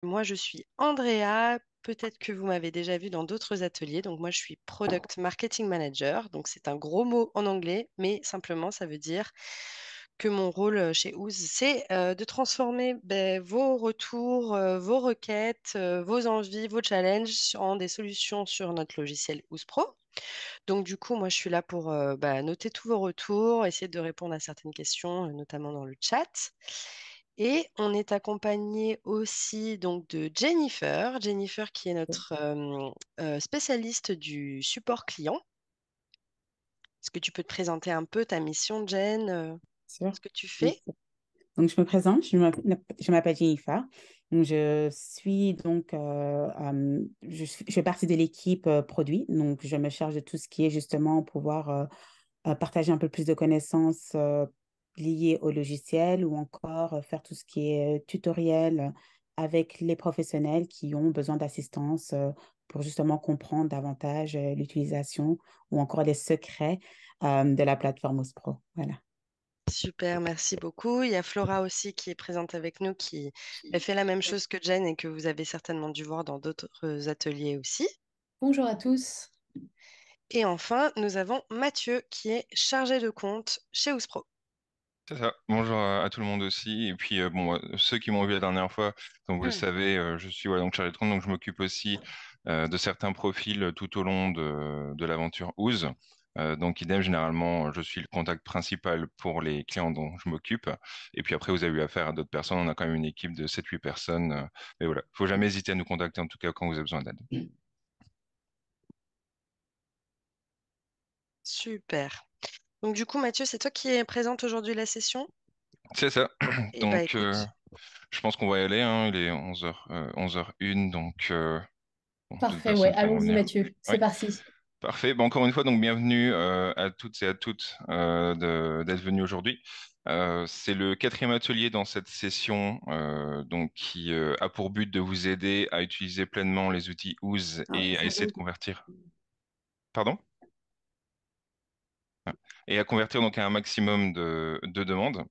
Moi, je suis Andrea. Peut-être que vous m'avez déjà vu dans d'autres ateliers. Donc, moi, je suis Product Marketing Manager. Donc, c'est un gros mot en anglais, mais simplement, ça veut dire que mon rôle chez Ooze, c'est de transformer vos retours, vos requêtes, vos envies, vos challenges en des solutions sur notre logiciel Ooze Pro. Donc, du coup, moi, je suis là pour noter tous vos retours, essayer de répondre à certaines questions, notamment dans le chat. Et on est accompagné aussi donc de Jennifer, Jennifer qui est notre spécialiste du support client. Est-ce que tu peux te présenter un peu ta mission, Jen, Sûr. ce que tu Donc, fais? je me présente, je m'appelle Jennifer. Donc, je suis donc, je fais partie de l'équipe produit. Donc, je me charge de tout ce qui est justement pouvoir partager un peu plus de connaissances liées au logiciel ou encore faire tout ce qui est tutoriel avec les professionnels qui ont besoin d'assistance pour justement comprendre davantage l'utilisation ou encore les secrets de la plateforme OSPRO. Voilà. Super, merci beaucoup. Il y a Flora aussi qui est présente avec nous, qui fait la même chose que Jen et que vous avez certainement dû voir dans d'autres ateliers aussi. Bonjour à tous. Et enfin, nous avons Mathieu qui est chargé de compte chez Ouspro. C'est ça. Bonjour à tout le monde aussi. Et puis, bon, ceux qui m'ont vu la dernière fois, comme vous le savez, je suis donc chargé de compte, donc je m'occupe aussi de certains profils tout au long de l'aventure Ooze. Donc, idem, généralement, je suis le contact principal pour les clients dont je m'occupe. Et puis après, vous avez eu affaire à d'autres personnes. On a quand même une équipe de 7 8 personnes. Mais voilà, faut jamais hésiter à nous contacter, en tout cas, quand vous avez besoin d'aide. Super. Donc du coup, Mathieu, c'est toi qui es présente aujourd'hui la session? C'est ça. Eh bien, Donc, écoute, je pense qu'on va y aller, hein. Il est 11h01, donc bon, d'autres Parfait, ouais. personnes qui vont Allons-y, venir. Mathieu. Oui. C'est parti. Parfait. Bon, encore une fois, donc bienvenue à toutes et à toutes d'être venus aujourd'hui. C'est le quatrième atelier dans cette session donc qui a pour but de vous aider à utiliser pleinement les outils Ooze et à essayer de convertir. Pardon? Et à convertir donc à un maximum de demandes.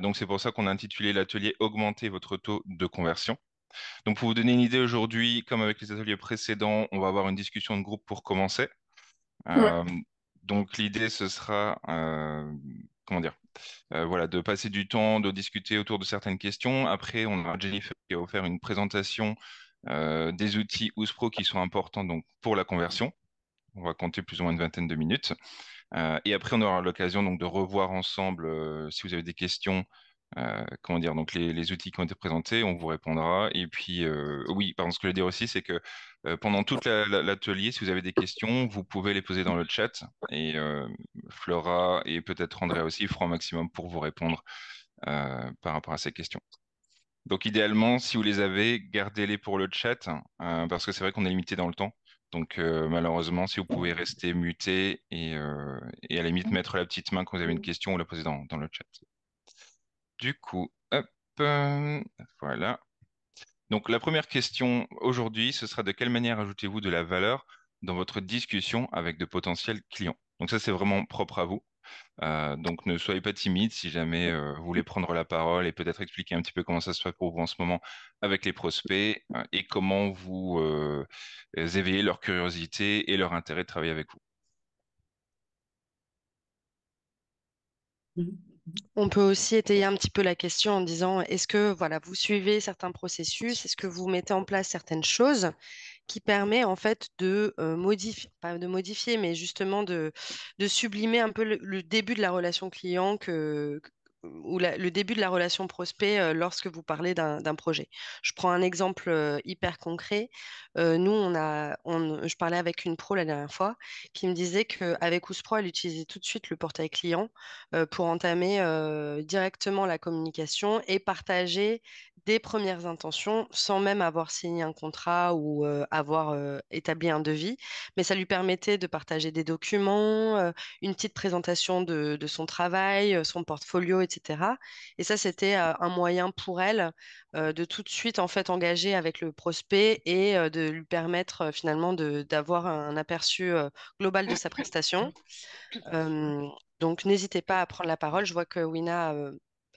Donc c'est pour ça qu'on a intitulé l'atelier Augmenter votre taux de conversion. Donc pour vous donner une idée aujourd'hui, comme avec les ateliers précédents, on va avoir une discussion de groupe pour commencer. Ouais. Euh, donc l'idée, ce sera, comment dire, voilà, de passer du temps, de discuter autour de certaines questions. Après, on aura Jennifer qui va vous faire une présentation des outils OusPro qui sont importants donc pour la conversion. On va compter plus ou moins une vingtaine de minutes. Et après, on aura l'occasion donc de revoir ensemble, si vous avez des questions, comment dire, donc les outils qui ont été présentés, on vous répondra. Et puis, oui, pardon, ce que je veux dire aussi, c'est que pendant toute l'atelier, si vous avez des questions, vous pouvez les poser dans le chat. Et Flora et peut-être Andrea aussi feront un maximum pour vous répondre par rapport à ces questions. Donc, idéalement, si vous les avez, gardez-les pour le chat, parce que c'est vrai qu'on est limité dans le temps. Donc, malheureusement, si vous pouvez rester muté et à la limite mettre la petite main quand vous avez une question ou la poser dans le chat. Du coup, hop, voilà. Donc, la première question aujourd'hui, ce sera de quelle manière ajoutez-vous de la valeur dans votre discussion avec de potentiels clients? Donc, ça, c'est vraiment propre à vous. Donc ne soyez pas timide si jamais vous voulez prendre la parole et peut-être expliquer un petit peu comment ça se fait pour vous en ce moment avec les prospects et comment vous éveillez leur curiosité et leur intérêt de travailler avec vous. on peut aussi étayer un petit peu la question en disant, est-ce que voilà, vous suivez certains processus, est-ce que vous mettez en place certaines choses qui permet en fait de modifier, pas de modifier, mais justement de sublimer un peu le début de la relation client ou le début de la relation prospect lorsque vous parlez d'un projet. Je prends un exemple hyper concret. Nous, je parlais avec une pro la dernière fois qui me disait qu'avec Ouspro, elle utilisait tout de suite le portail client pour entamer directement la communication et partager des premières intentions sans même avoir signé un contrat ou avoir établi un devis. Mais ça lui permettait de partager des documents, une petite présentation de son travail, son portfolio, etc. Et ça, c'était un moyen pour elle de tout de suite en fait engager avec le prospect et de lui permettre finalement d'avoir un aperçu global de sa prestation. Euh, donc, n'hésitez pas à prendre la parole. Je vois que Wina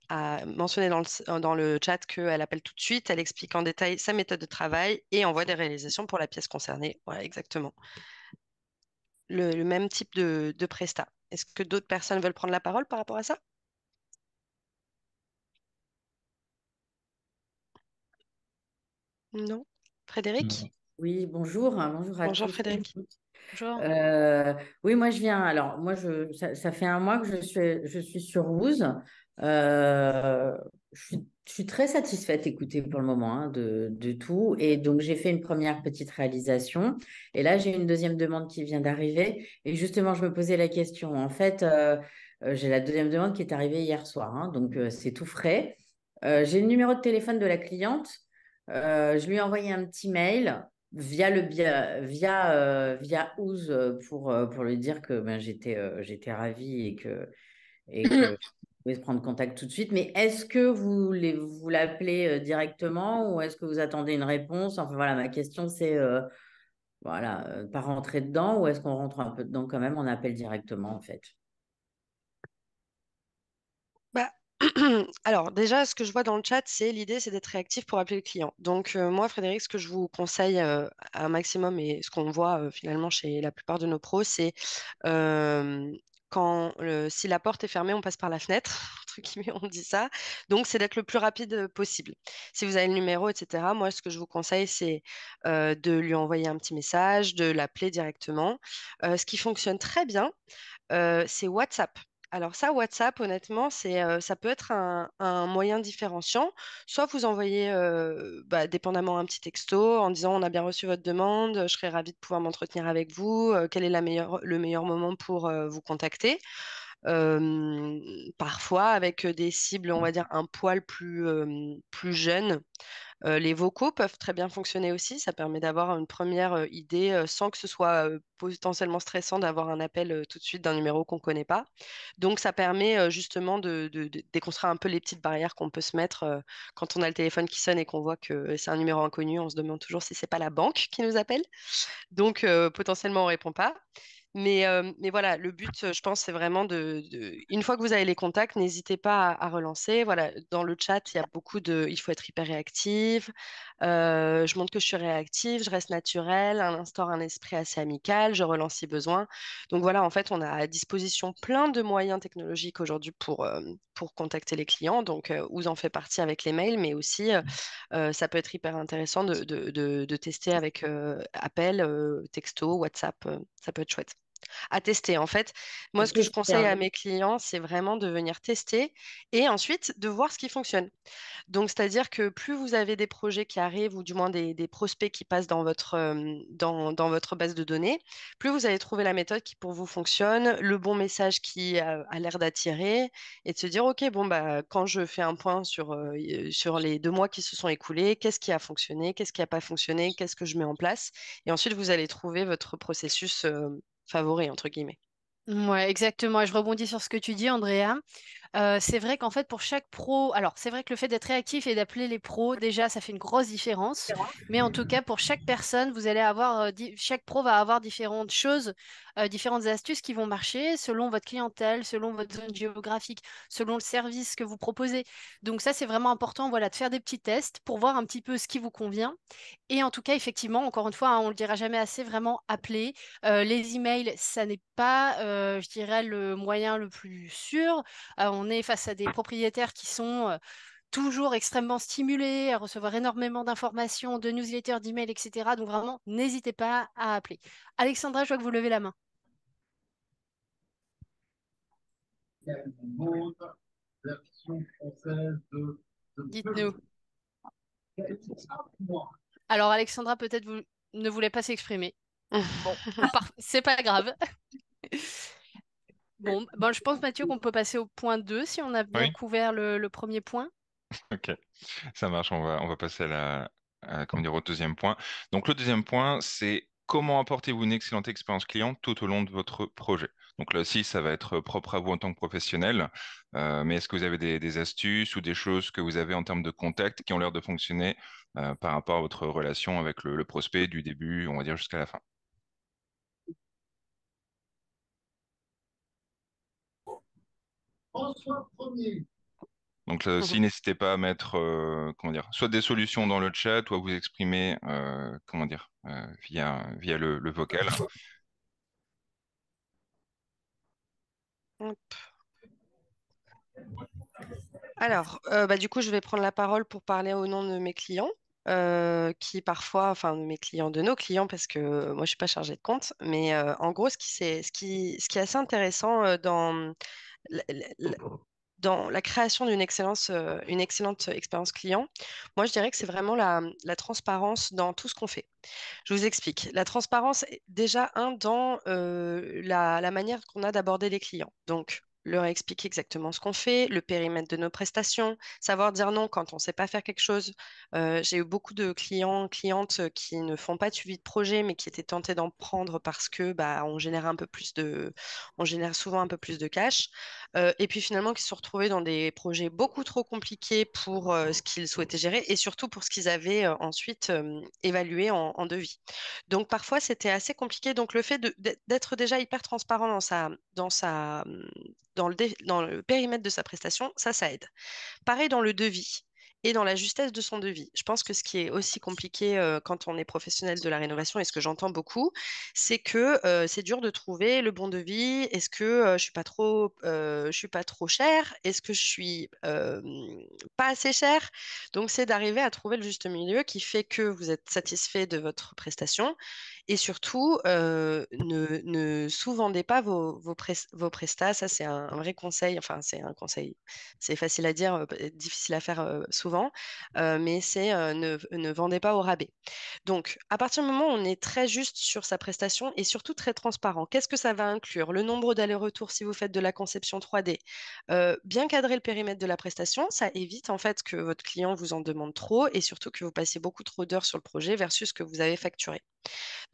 a mentionné dans le chat qu'elle appelle tout de suite, elle explique en détail sa méthode de travail et envoie des réalisations pour la pièce concernée. Voilà, exactement. Le même type de prestat. Est-ce que d'autres personnes veulent prendre la parole par rapport à ça? Non? Frédéric? Oui, bonjour, hein, bonjour à Bonjour tous et à Frédéric. toutes. Bonjour. Oui, moi je viens. Alors, ça fait un mois que je suis sur Wooz. Je suis très satisfaite, écoutez, pour le moment, hein, de tout. Et donc, j'ai fait une première petite réalisation. Et là, j'ai une deuxième demande qui vient d'arriver. Et justement, je me posais la question. En fait, j'ai la deuxième demande qui est arrivée hier soir, hein, donc, c'est tout frais. J'ai le numéro de téléphone de la cliente. Je lui ai envoyé un petit mail via Ooze pour lui dire que ben, j'étais ravie et que je pouvais se prendre contact tout de suite. Mais est-ce que vous l'appelez directement ou est-ce que vous attendez une réponse? Enfin voilà, ma question c'est voilà, pas rentrer dedans ou est-ce qu'on rentre un peu dedans quand même, on appelle directement en fait. Bah, alors déjà, ce que je vois dans le chat, c'est l'idée, c'est d'être réactif pour appeler le client. Donc moi, Frédéric, ce que je vous conseille un maximum et ce qu'on voit finalement chez la plupart de nos pros, c'est euh, si la porte est fermée, on passe par la fenêtre. Entre guillemets, on dit ça. Donc c'est d'être le plus rapide possible. Si vous avez le numéro, etc., moi, ce que je vous conseille, c'est de lui envoyer un petit message, de l'appeler directement. Ce qui fonctionne très bien, c'est WhatsApp. Alors ça, WhatsApp, honnêtement, ça peut être un moyen différenciant. Soit vous envoyez, dépendamment, un petit texto en disant on a bien reçu votre demande, je serais ravie de pouvoir m'entretenir avec vous, quel est le meilleur moment pour vous contacter. Parfois avec des cibles, on va dire, un poil plus jeunes. Les vocaux peuvent très bien fonctionner aussi. Ça permet d'avoir une première idée sans que ce soit potentiellement stressant d'avoir un appel tout de suite d'un numéro qu'on ne connaît pas. Donc, ça permet justement de déconstruire un peu les petites barrières qu'on peut se mettre quand on a le téléphone qui sonne et qu'on voit que c'est un numéro inconnu. On se demande toujours si c'est pas la banque qui nous appelle. Donc, potentiellement, on répond pas. Mais voilà, le but, je pense, c'est vraiment une fois que vous avez les contacts, n'hésitez pas à relancer. Voilà, dans le chat, il y a beaucoup il faut être hyper réactive. Je montre que je suis réactive, je reste naturelle, instaure un esprit assez amical, je relance si besoin. Donc voilà, en fait, on a à disposition plein de moyens technologiques aujourd'hui pour contacter les clients. Donc, vous en fait partie avec les mails, mais aussi, ça peut être hyper intéressant de tester avec appel, texto, WhatsApp. Ça peut être chouette à tester. En fait, moi, ce que Ok, je conseille super. à mes clients, c'est vraiment de venir tester et ensuite de voir ce qui fonctionne. Donc, c'est-à-dire que plus vous avez des projets qui arrivent ou du moins des prospects qui passent dans votre base de données, plus vous allez trouver la méthode qui pour vous fonctionne, le bon message qui a l'air d'attirer et de se dire, OK, bon, bah, quand je fais un point sur les 2 mois qui se sont écoulés, qu'est-ce qui a fonctionné, qu'est-ce qui n'a pas fonctionné, qu'est-ce que je mets en place? Et ensuite, vous allez trouver votre processus favori, entre guillemets. Ouais, exactement. Et je rebondis sur ce que tu dis, Andrea. C'est vrai qu'en fait, pour chaque pro, alors c'est vrai que le fait d'être réactif et d'appeler les pros, déjà, ça fait une grosse différence. Mais en tout cas, pour chaque personne, vous allez avoir, chaque pro va avoir différentes choses, différentes astuces qui vont marcher selon votre clientèle, selon votre zone géographique, selon le service que vous proposez. Donc ça, c'est vraiment important, voilà, de faire des petits tests pour voir un petit peu ce qui vous convient. Et en tout cas, effectivement, encore une fois, hein, on le dira jamais assez, vraiment appeler. Les emails, ça n'est pas, je dirais, le moyen le plus sûr. On est face à des propriétaires qui sont toujours extrêmement stimulés à recevoir énormément d'informations, de newsletters, d'emails, etc. Donc vraiment, n'hésitez pas à appeler. Alexandra, je vois que vous levez la main. Dites-nous. Alors Alexandra, peut-être vous ne voulez pas s'exprimer. Bon, c'est pas grave. Bon, ben, je pense, Mathieu, qu'on peut passer au point 2 si on a bien Oui, couvert le premier point. ok, ça marche. On va passer comment dire, au deuxième point. Donc, le deuxième point, c'est comment apportez-vous une excellente expérience client tout au long de votre projet. Donc là aussi, ça va être propre à vous en tant que professionnel. Mais est-ce que vous avez des astuces ou des choses que vous avez en termes de contact qui ont l'air de fonctionner par rapport à votre relation avec le prospect du début, on va dire, jusqu'à la fin? Donc là Mhm. aussi, n'hésitez pas à mettre comment dire, soit des solutions dans le chat ou à vous exprimer comment dire, via le vocal. Hop. Alors, du coup, je vais prendre la parole pour parler au nom de mes clients, qui parfois, enfin, de mes clients, de nos clients, parce que moi, je suis pas chargée de compte, mais en gros, ce qui est assez intéressant la, la- dans la création une excellente expérience client, moi, je dirais que c'est vraiment la transparence dans tout ce qu'on fait. Je vous explique. La transparence, est déjà, dans la manière qu'on a d'aborder les clients. Donc, leur expliquer exactement ce qu'on fait, le périmètre de nos prestations, savoir dire non quand on ne sait pas faire quelque chose. J'ai eu beaucoup de clients, clientes qui ne font pas de suivi de projet, mais qui étaient tentés d'en prendre parce que on génère souvent un peu plus de cash. Et puis finalement, qui se sont retrouvés dans des projets beaucoup trop compliqués pour ce qu'ils souhaitaient gérer et surtout pour ce qu'ils avaient ensuite évalué en devis. Donc parfois, c'était assez compliqué. Donc le fait d'être déjà hyper transparent dans le périmètre de sa prestation, ça aide. Pareil dans le devis et dans la justesse de son devis. Je pense que ce qui est aussi compliqué quand on est professionnel de la rénovation, et ce que j'entends beaucoup, c'est que c'est dur de trouver le bon devis. Est-ce que je suis pas trop cher? Est-ce que je suis pas assez cher? Donc c'est d'arriver à trouver le juste milieu qui fait que vous êtes satisfait de votre prestation et surtout ne sous-vendez pas vos prestats. Ça c'est un vrai conseil. Enfin c'est un conseil, c'est facile à dire, difficile à faire souvent, mais c'est ne vendez pas au rabais. Donc, à partir du moment où on est très juste sur sa prestation et surtout très transparent, qu'est-ce que ça va inclure? Le nombre d'allers-retours si vous faites de la conception 3D. Bien cadrer le périmètre de la prestation, ça évite en fait que votre client vous en demande trop et surtout que vous passiez beaucoup trop d'heures sur le projet versus ce que vous avez facturé.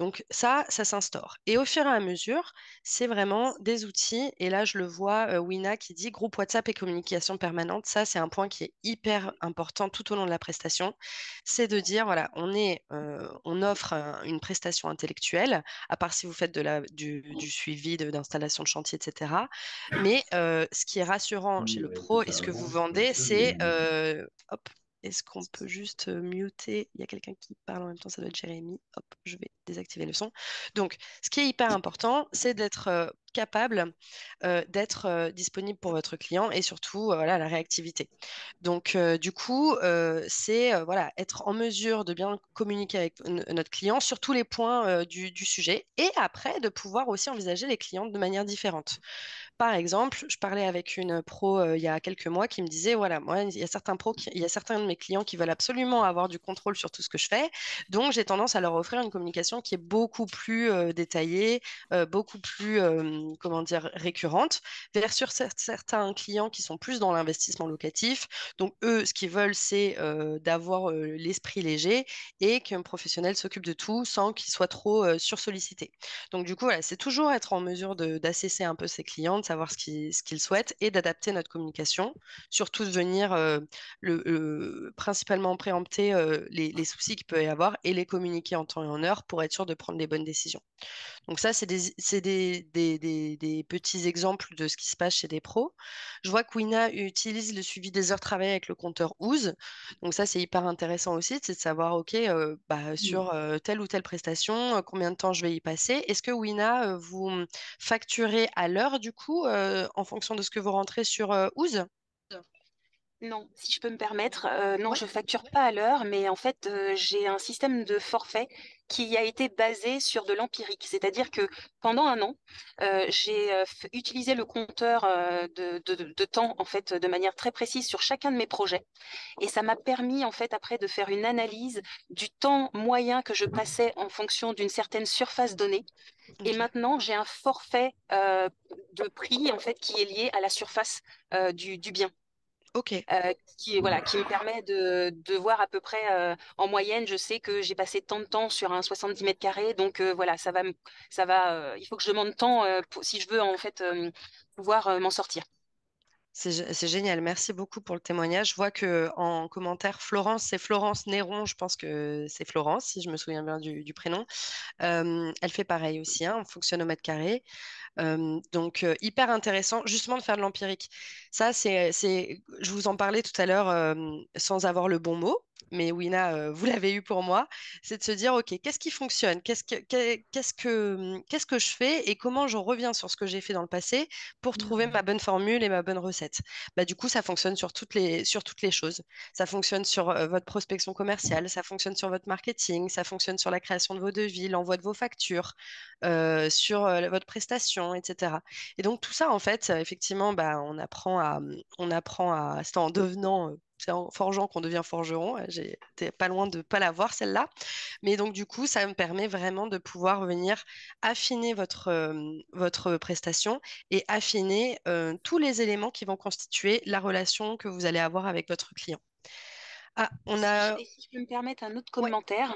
Donc ça s'instaure. Et au fur et à mesure, c'est vraiment des outils. Et là, je le vois, Wina qui dit groupe WhatsApp et communication permanente. Ça, c'est un point qui est hyper important tout au long de la prestation. C'est de dire, voilà, on offre une prestation intellectuelle, à part si vous faites du suivi d'installation de chantier, etc. Mais ce qui est rassurant chez le pro et ce que vous vendez, c'est hop, est-ce qu'on peut juste muter? Il y a quelqu'un qui parle en même temps, ça doit être Jérémy. Hop, je vais désactiver le son. Donc, ce qui est hyper important, c'est d'être capable d'être disponible pour votre client et surtout, voilà, la réactivité. Donc, du coup, c'est voilà, être en mesure de bien communiquer avec notre client sur tous les points du sujet et après de pouvoir aussi envisager les clients de manière différente. Par exemple, je parlais avec une pro il y a quelques mois qui me disait, voilà, moi, il y a certains de mes clients qui veulent absolument avoir du contrôle sur tout ce que je fais, donc j'ai tendance à leur offrir une communication qui est beaucoup plus détaillée, beaucoup plus, comment dire, récurrente, versus certains clients qui sont plus dans l'investissement locatif. Donc eux, ce qu'ils veulent, c'est d'avoir l'esprit léger et qu'un professionnel s'occupe de tout sans qu'il soit trop sursollicité. Donc, du coup, voilà, c'est toujours être en mesure d'assesser un peu ses clients, de savoir ce qu'ils souhaitent et d'adapter notre communication. Surtout de venir principalement préempter les soucis qu'il peut y avoir et les communiquer en temps et en heure pour être sûr de prendre les bonnes décisions. Donc ça, c'est des petits exemples de ce qui se passe chez des pros. Je vois que Wina utilise le suivi des heures travaillées avec le compteur OOZ. Donc ça, c'est hyper intéressant aussi, c'est de savoir, OK, sur telle ou telle prestation, combien de temps je vais y passer. Est-ce que Wina, vous facturez à l'heure du coup, en fonction de ce que vous rentrez sur OOZ? Non, si je peux me permettre, non, Ouais. je facture pas à l'heure, mais en fait, j'ai un système de forfait qui a été basé sur de l'empirique. C'est-à-dire que pendant un an, j'ai utilisé le compteur de temps, en fait, de manière très précise sur chacun de mes projets. Et ça m'a permis, en fait, après, de faire une analyse du temps moyen que je passais en fonction d'une certaine surface donnée. Et OK. maintenant, j'ai un forfait de prix, en fait, qui est lié à la surface du bien OK. voilà, qui me permet de voir à peu près en moyenne, je sais que j'ai passé tant de temps sur un 70 mètres carrés, donc voilà, il faut que je demande de temps si je veux en fait pouvoir m'en sortir. C'est génial. Merci beaucoup pour le témoignage. Je vois que en commentaire, Florence, c'est Florence Néron. Je pense que c'est Florence, si je me souviens bien du prénom. Elle fait pareil aussi, hein, on fonctionne au mètre carré. Donc, hyper intéressant justement de faire de l'empirique. Ça, je vous en parlais tout à l'heure sans avoir le bon mot, mais Wina, vous l'avez eu pour moi. C'est de se dire, OK, qu'est-ce qui fonctionne? Qu'est-ce que je fais et comment je reviens sur ce que j'ai fait dans le passé pour trouver ma bonne formule et ma bonne recette? Bah, du coup, ça fonctionne sur toutes les choses. Ça fonctionne sur votre prospection commerciale, ça fonctionne sur votre marketing, ça fonctionne sur la création de vos devis, l'envoi de vos factures, sur votre prestation, etc. Et donc tout ça, en fait, effectivement, bah, c'est en devenant, c'est en forgeant qu'on devient forgeron. J'étais pas loin de pas l'avoir celle-là. Mais donc du coup, ça me permet vraiment de pouvoir venir affiner votre prestation et affiner tous les éléments qui vont constituer la relation que vous allez avoir avec votre client. Ah, on a... Et si je peux me permettre un autre Ouais, commentaire,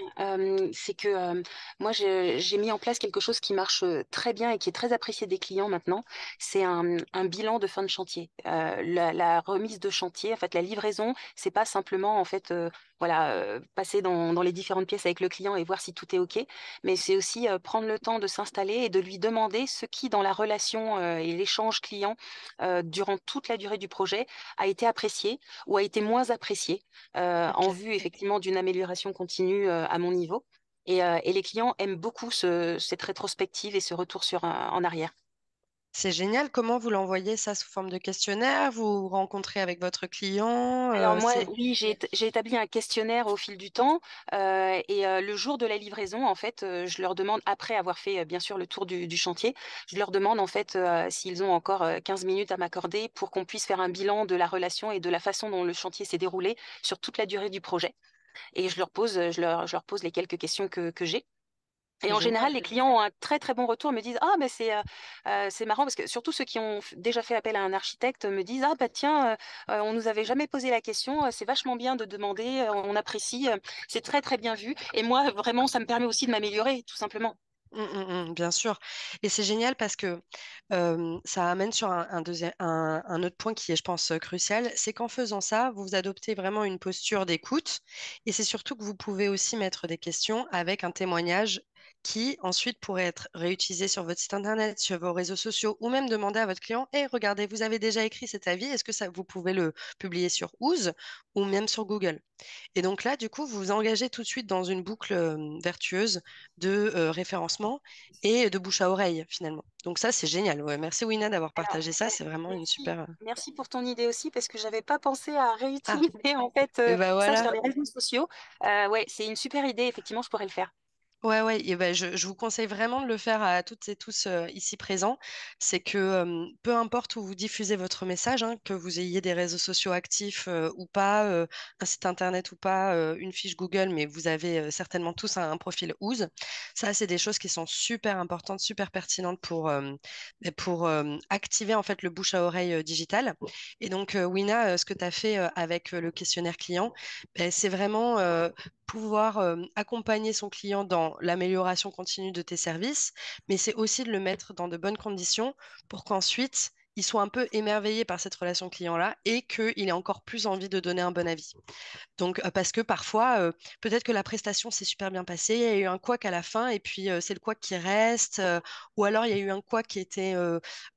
c'est que moi, j'ai mis en place quelque chose qui marche très bien et qui est très apprécié des clients maintenant. C'est un bilan de fin de chantier. La remise de chantier, en fait, la livraison, c'est pas simplement en fait, voilà, passer dans les différentes pièces avec le client et voir si tout est OK, mais c'est aussi prendre le temps de s'installer et de lui demander ce qui, dans la relation et l'échange client, durant toute la durée du projet, a été apprécié ou a été moins apprécié en ok. vue effectivement d'une amélioration continue à mon niveau. Et les clients aiment beaucoup cette rétrospective et ce retour en arrière. C'est génial. Comment vous l'envoyez ça sous forme de questionnaire? Vous vous rencontrez avec votre client? Alors moi, C'est... oui, j'ai établi un questionnaire au fil du temps et le jour de la livraison, en fait, je leur demande, après avoir fait bien sûr le tour du chantier, je leur demande en fait s'ils ont encore 15 minutes à m'accorder pour qu'on puisse faire un bilan de la relation et de la façon dont le chantier s'est déroulé sur toute la durée du projet. Et je leur pose les quelques questions que j'ai. Et C'est en général, génial. les clients ont un très très bon retour, me disent ah mais c'est marrant parce que surtout ceux qui ont déjà fait appel à un architecte me disent ah bah tiens on nous avait jamais posé la question, c'est vachement bien de demander, on apprécie, c'est très très bien vu et moi vraiment ça me permet aussi de m'améliorer tout simplement. Bien sûr. Et c'est génial parce que ça amène sur un autre point qui est, je pense, crucial. C'est qu'en faisant ça, vous adoptez vraiment une posture d'écoute. Et c'est surtout que vous pouvez aussi mettre des questions avec un témoignage qui ensuite pourrait être réutilisé sur votre site internet, sur vos réseaux sociaux, ou même demander à votre client, hey, regardez, vous avez déjà écrit cet avis, est-ce que ça, vous pouvez le publier sur Ooze ou même sur Google? Et donc là, du coup, vous vous engagez tout de suite dans une boucle vertueuse de référencement et de bouche à oreille, finalement. Donc ça, c'est génial. Ouais, merci Wina d'avoir Alors, partagé ça. C'est vraiment une merci. super... Merci pour ton idée aussi parce que j'avais pas pensé à Ah, réutiliser en fait et ben ça voilà. sur les réseaux sociaux. Ouais, c'est une super idée, effectivement, je pourrais le faire. Ouais, ouais, et ben je vous conseille vraiment de le faire à toutes et tous ici présents. C'est que peu importe où vous diffusez votre message, hein, que vous ayez des réseaux sociaux actifs ou pas, un site internet ou pas, une fiche Google, mais vous avez certainement tous un profil Ooze. Ça, c'est des choses qui sont super importantes, super pertinentes pour activer en fait le bouche à oreille digital. Et donc, Wina, ce que tu as fait avec le questionnaire client, ben, c'est vraiment pouvoir accompagner son client dans l'amélioration continue de tes services, mais c'est aussi de le mettre dans de bonnes conditions pour qu'ensuite il soit un peu émerveillé par cette relation client-là et qu'il ait encore plus envie de donner un bon avis. Donc, parce que parfois, peut-être que la prestation s'est super bien passée, il y a eu un couac à la fin et puis c'est le couac qui reste, ou alors il y a eu un couac qui était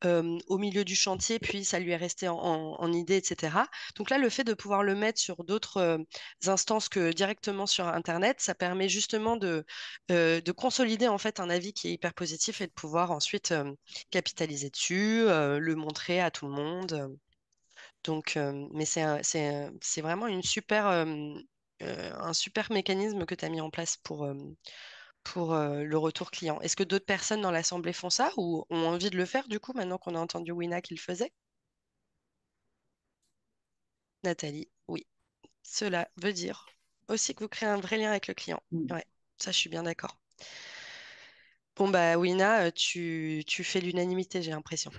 au milieu du chantier, puis ça lui est resté en idée, etc. Donc là, le fait de pouvoir le mettre sur d'autres instances que directement sur Internet, ça permet justement de consolider en fait un avis qui est hyper positif et de pouvoir ensuite capitaliser dessus, le montrer à tout le monde. Donc, mais c'est vraiment un super mécanisme que tu as mis en place pour le retour client. Est-ce que d'autres personnes dans l'assemblée font ça ou ont envie de le faire du coup, maintenant qu'on a entendu Wina qui le faisait? Nathalie, oui. Cela veut dire aussi que vous créez un vrai lien avec le client. Mm. Ouais, ça, je suis bien d'accord. Bon, bah, Wina, tu fais l'unanimité, j'ai l'impression.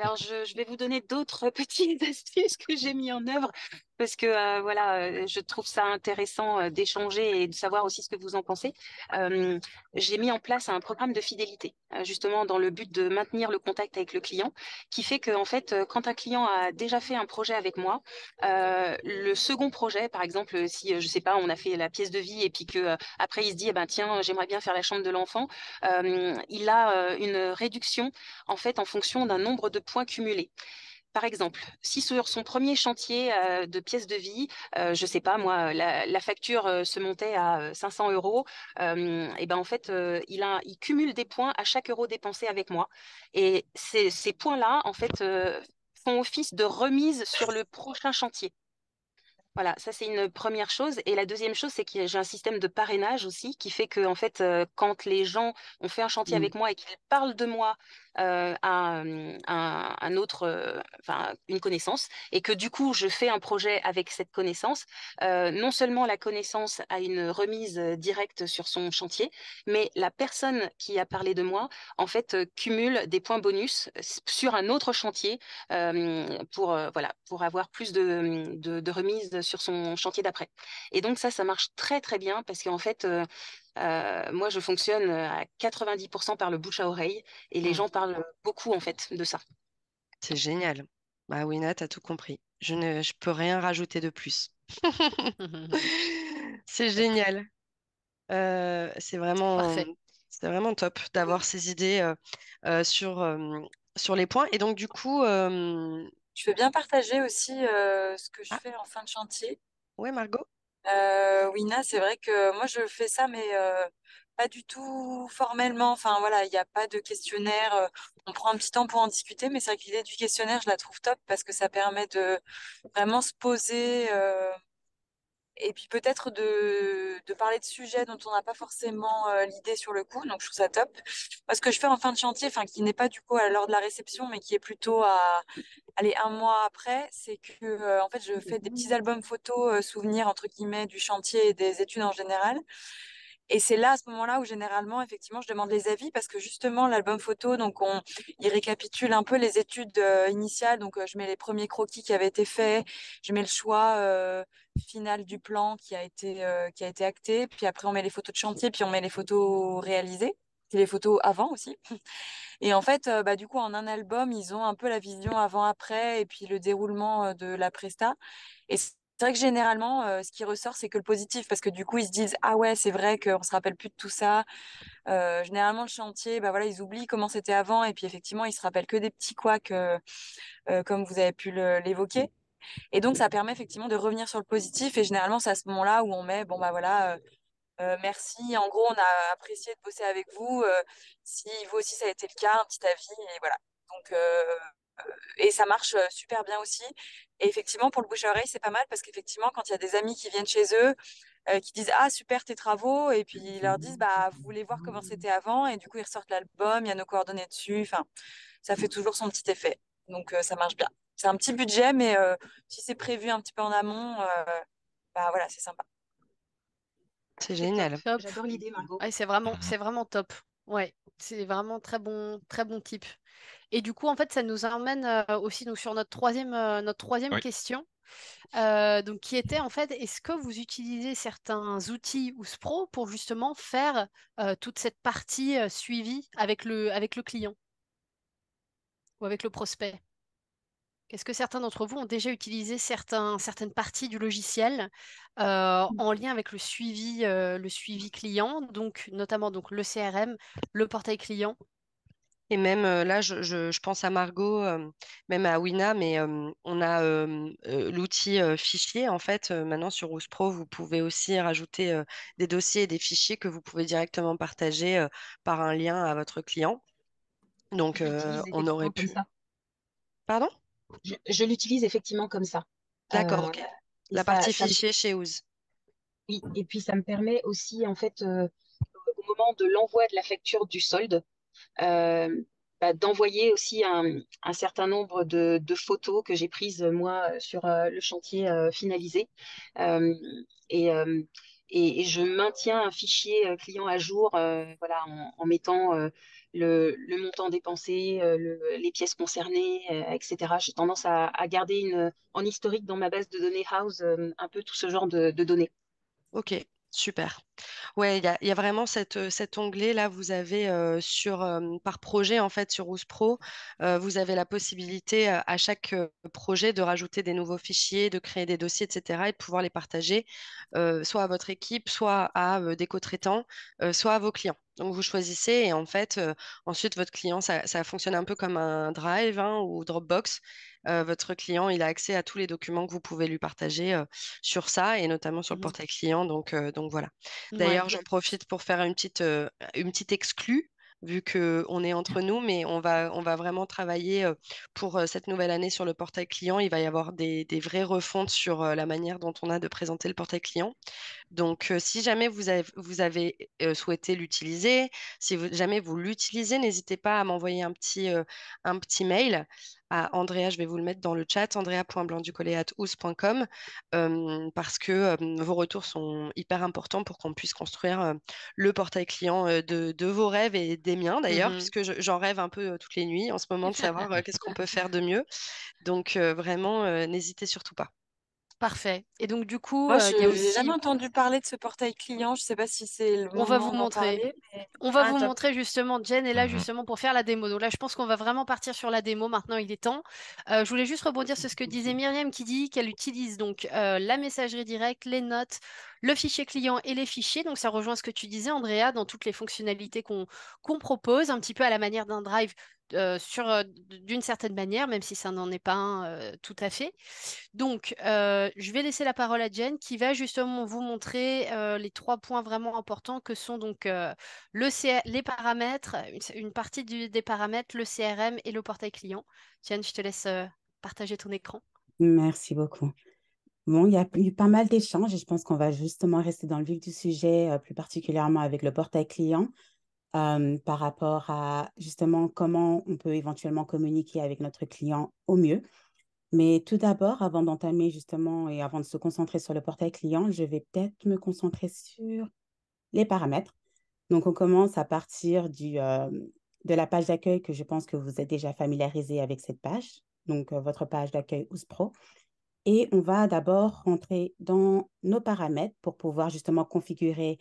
Alors, je vais vous donner d'autres petites astuces que j'ai mis en œuvre parce que je trouve ça intéressant d'échanger et de savoir aussi ce que vous en pensez. Euh, j'ai mis en place un programme de fidélité, justement dans le but de maintenir le contact avec le client, qui fait que en fait, quand un client a déjà fait un projet avec moi, le second projet, par exemple, si je sais pas, on a fait la pièce de vie et puis que après il se dit, eh ben tiens, j'aimerais bien faire la chambre de l'enfant, il a une réduction en fait en fonction d'un nombre de points cumulés. Par exemple, si sur son premier chantier de pièces de vie, je sais pas moi, la facture se montait à 500 euros, et ben en fait, il cumule des points à chaque euro dépensé avec moi. Et ces points-là, en fait, font office de remise sur le prochain chantier. Voilà, ça c'est une première chose. Et la deuxième chose, c'est que j'ai un système de parrainage aussi qui fait que, en fait, quand les gens ont fait un chantier Mm. avec moi et qu'ils parlent de moi à un autre, enfin, une connaissance, et que du coup, je fais un projet avec cette connaissance, non seulement la connaissance a une remise directe sur son chantier, mais la personne qui a parlé de moi, en fait, cumule des points bonus sur un autre chantier pour avoir plus de remises sur son chantier d'après. Et donc ça marche très très bien parce qu'en fait, moi je fonctionne à 90% par le bouche à oreille et les Mm. gens parlent beaucoup en fait de ça. C'est génial. Bah oui, Nat, t'as tout compris. Je peux rien rajouter de plus. C'est génial. C'est vraiment, Parfait. c'est vraiment top d'avoir ces idées sur les points. Et donc, du coup, Je veux bien partager aussi ce que je ah, fais en fin de chantier. ouais, Margot? Wina, c'est vrai que moi je fais ça, mais pas du tout formellement. Enfin voilà, il n'y a pas de questionnaire. On prend un petit temps pour en discuter, mais c'est vrai que l'idée du questionnaire, je la trouve top parce que ça permet de vraiment se poser. Et puis peut-être de parler de sujets dont on n'a pas forcément l'idée sur le coup, donc je trouve ça top. Moi, ce que je fais en fin de chantier, enfin qui n'est pas du coup à l'heure de la réception, mais qui est plutôt à aller un mois après, c'est que en fait je fais des petits albums photos souvenirs entre guillemets du chantier et des études en général. Et c'est là, à ce moment-là, où généralement, effectivement, je demande les avis parce que justement, l'album photo, il récapitule un peu les études initiales. Donc, je mets les premiers croquis qui avaient été faits, je mets le choix final du plan qui a été acté. Puis après, on met les photos de chantier, puis on met les photos réalisées, puis les photos avant aussi. Et en fait, du coup, en un album, ils ont un peu la vision avant-après et puis le déroulement de la presta. Et c'est vrai que généralement, ce qui ressort, c'est que le positif, parce que du coup, ils se disent, ah ouais, c'est vrai qu'on se rappelle plus de tout ça. Généralement, le chantier, bah voilà, ils oublient comment c'était avant, et puis effectivement, ils se rappellent que des petits couacs, comme vous avez pu l'évoquer. Et donc, ça permet effectivement de revenir sur le positif. Et généralement, c'est à ce moment-là où on met, bon bah voilà. Merci. En gros, on a apprécié de bosser avec vous. Si vous aussi, ça a été le cas, un petit avis. Et voilà. Donc, et ça marche super bien aussi. Et effectivement, pour le bouche à oreille, c'est pas mal parce qu'effectivement, quand il y a des amis qui viennent chez eux, qui disent ah super tes travaux, et puis ils leur disent bah vous voulez voir comment c'était avant, et du coup ils ressortent l'album, il y a nos coordonnées dessus. Enfin, ça fait toujours son petit effet. Donc ça marche bien. C'est un petit budget, mais si c'est prévu un petit peu en amont, bah voilà, c'est sympa. C'est C'est top. génial. Top. J'adore l'idée, Margot. Ouais, Mhm. c'est vraiment top. Ouais, c'est vraiment très bon type. Et du coup, en fait, ça nous emmène aussi donc, sur notre troisième Oui. question, donc, qui était en fait, est-ce que vous utilisez certains outils ou SPRO pour justement faire toute cette partie suivie avec le client ou avec le prospect? Est-ce que certains d'entre vous ont déjà utilisé certaines parties du logiciel en lien avec le suivi client, donc notamment donc, le CRM, le portail client? Et même là, je pense à Margot, même à Wina, mais on a l'outil fichier. En fait, maintenant sur Rousse Pro, vous pouvez aussi rajouter des dossiers et des fichiers que vous pouvez directement partager par un lien à votre client. Donc, Je l'utilise on aurait effectivement comme pu. ça. Pardon? Je l'utilise effectivement comme ça. D'accord, Euh, ok. et La partie fichier chez Ooze. oui, et puis ça me permet aussi, en fait, au moment de l'envoi de la facture du solde, euh, d'envoyer aussi un certain nombre de photos que j'ai prises moi sur le chantier finalisé. Euh, et, euh, et je maintiens un fichier client à jour, voilà, en mettant le montant dépensé, les pièces concernées, etc. J'ai tendance à garder en historique dans ma base de données house un peu tout ce genre de données. Ok, super. Ouais, il y a vraiment cet onglet-là, vous avez par projet, en fait, sur Ouse Pro, vous avez la possibilité à chaque projet de rajouter des nouveaux fichiers, de créer des dossiers, etc., et de pouvoir les partager soit à votre équipe, soit à des co-traitants, soit à vos clients. Donc vous choisissez et en fait, ensuite votre client, ça fonctionne un peu comme un Drive hein, ou Dropbox. Votre client, il a accès à tous les documents que vous pouvez lui partager sur ça et notamment sur le Mhm. portail client. Donc voilà. Ouais. D'ailleurs, j'en profite pour faire une petite exclue, vu qu'on est entre nous, mais on va vraiment travailler pour cette nouvelle année sur le portail client. Il va y avoir des vraies refontes sur la manière dont on a de présenter le portail client. Donc, si jamais vous avez souhaité l'utiliser, si jamais vous l'utilisez, n'hésitez pas à m'envoyer un petit mail à Andrea, je vais vous le mettre dans le chat, andrea.blanc-du-collet@ous.com, parce que vos retours sont hyper importants pour qu'on puisse construire le portail client de vos rêves et des miens d'ailleurs, Mhm. puisque j'en rêve un peu toutes les nuits en ce moment de savoir qu'est-ce qu'on peut faire de mieux. Donc, vraiment, n'hésitez surtout pas. Parfait. Et donc, du coup, Moi, il y a je n'ai jamais aussi, entendu parler de ce portail client. Je ne sais pas si c'est le on va vous moment d'en montrer. parler. Mais... On va Ah, vous top. montrer justement, Jen est là Mhm. justement pour faire la démo. Donc là, je pense qu'on va vraiment partir sur la démo. Maintenant, il est temps. Je voulais juste rebondir sur ce que disait Myriam qui dit qu'elle utilise donc la messagerie directe, les notes, le fichier client et les fichiers. Donc ça rejoint ce que tu disais, Andrea, dans toutes les fonctionnalités qu'on propose, un petit peu à la manière d'un drive d'une certaine manière, même si ça n'en est pas un tout à fait. Donc, je vais laisser la parole à Jen qui va justement vous montrer les 3 points vraiment importants que sont donc les paramètres, une partie des paramètres, le CRM et le portail client. Jen, je te laisse partager ton écran. Merci beaucoup. Bon, il y a eu pas mal d'échanges et je pense qu'on va justement rester dans le vif du sujet, plus particulièrement avec le portail client, par rapport à justement comment on peut éventuellement communiquer avec notre client au mieux. Mais tout d'abord, avant d'entamer justement et avant de se concentrer sur le portail client, je vais peut-être me concentrer sur les paramètres. Donc, on commence à partir de la page d'accueil que je pense que vous êtes déjà familiarisé avec cette page, donc votre page d'accueil Ous Pro. Et on va d'abord rentrer dans nos paramètres pour pouvoir justement configurer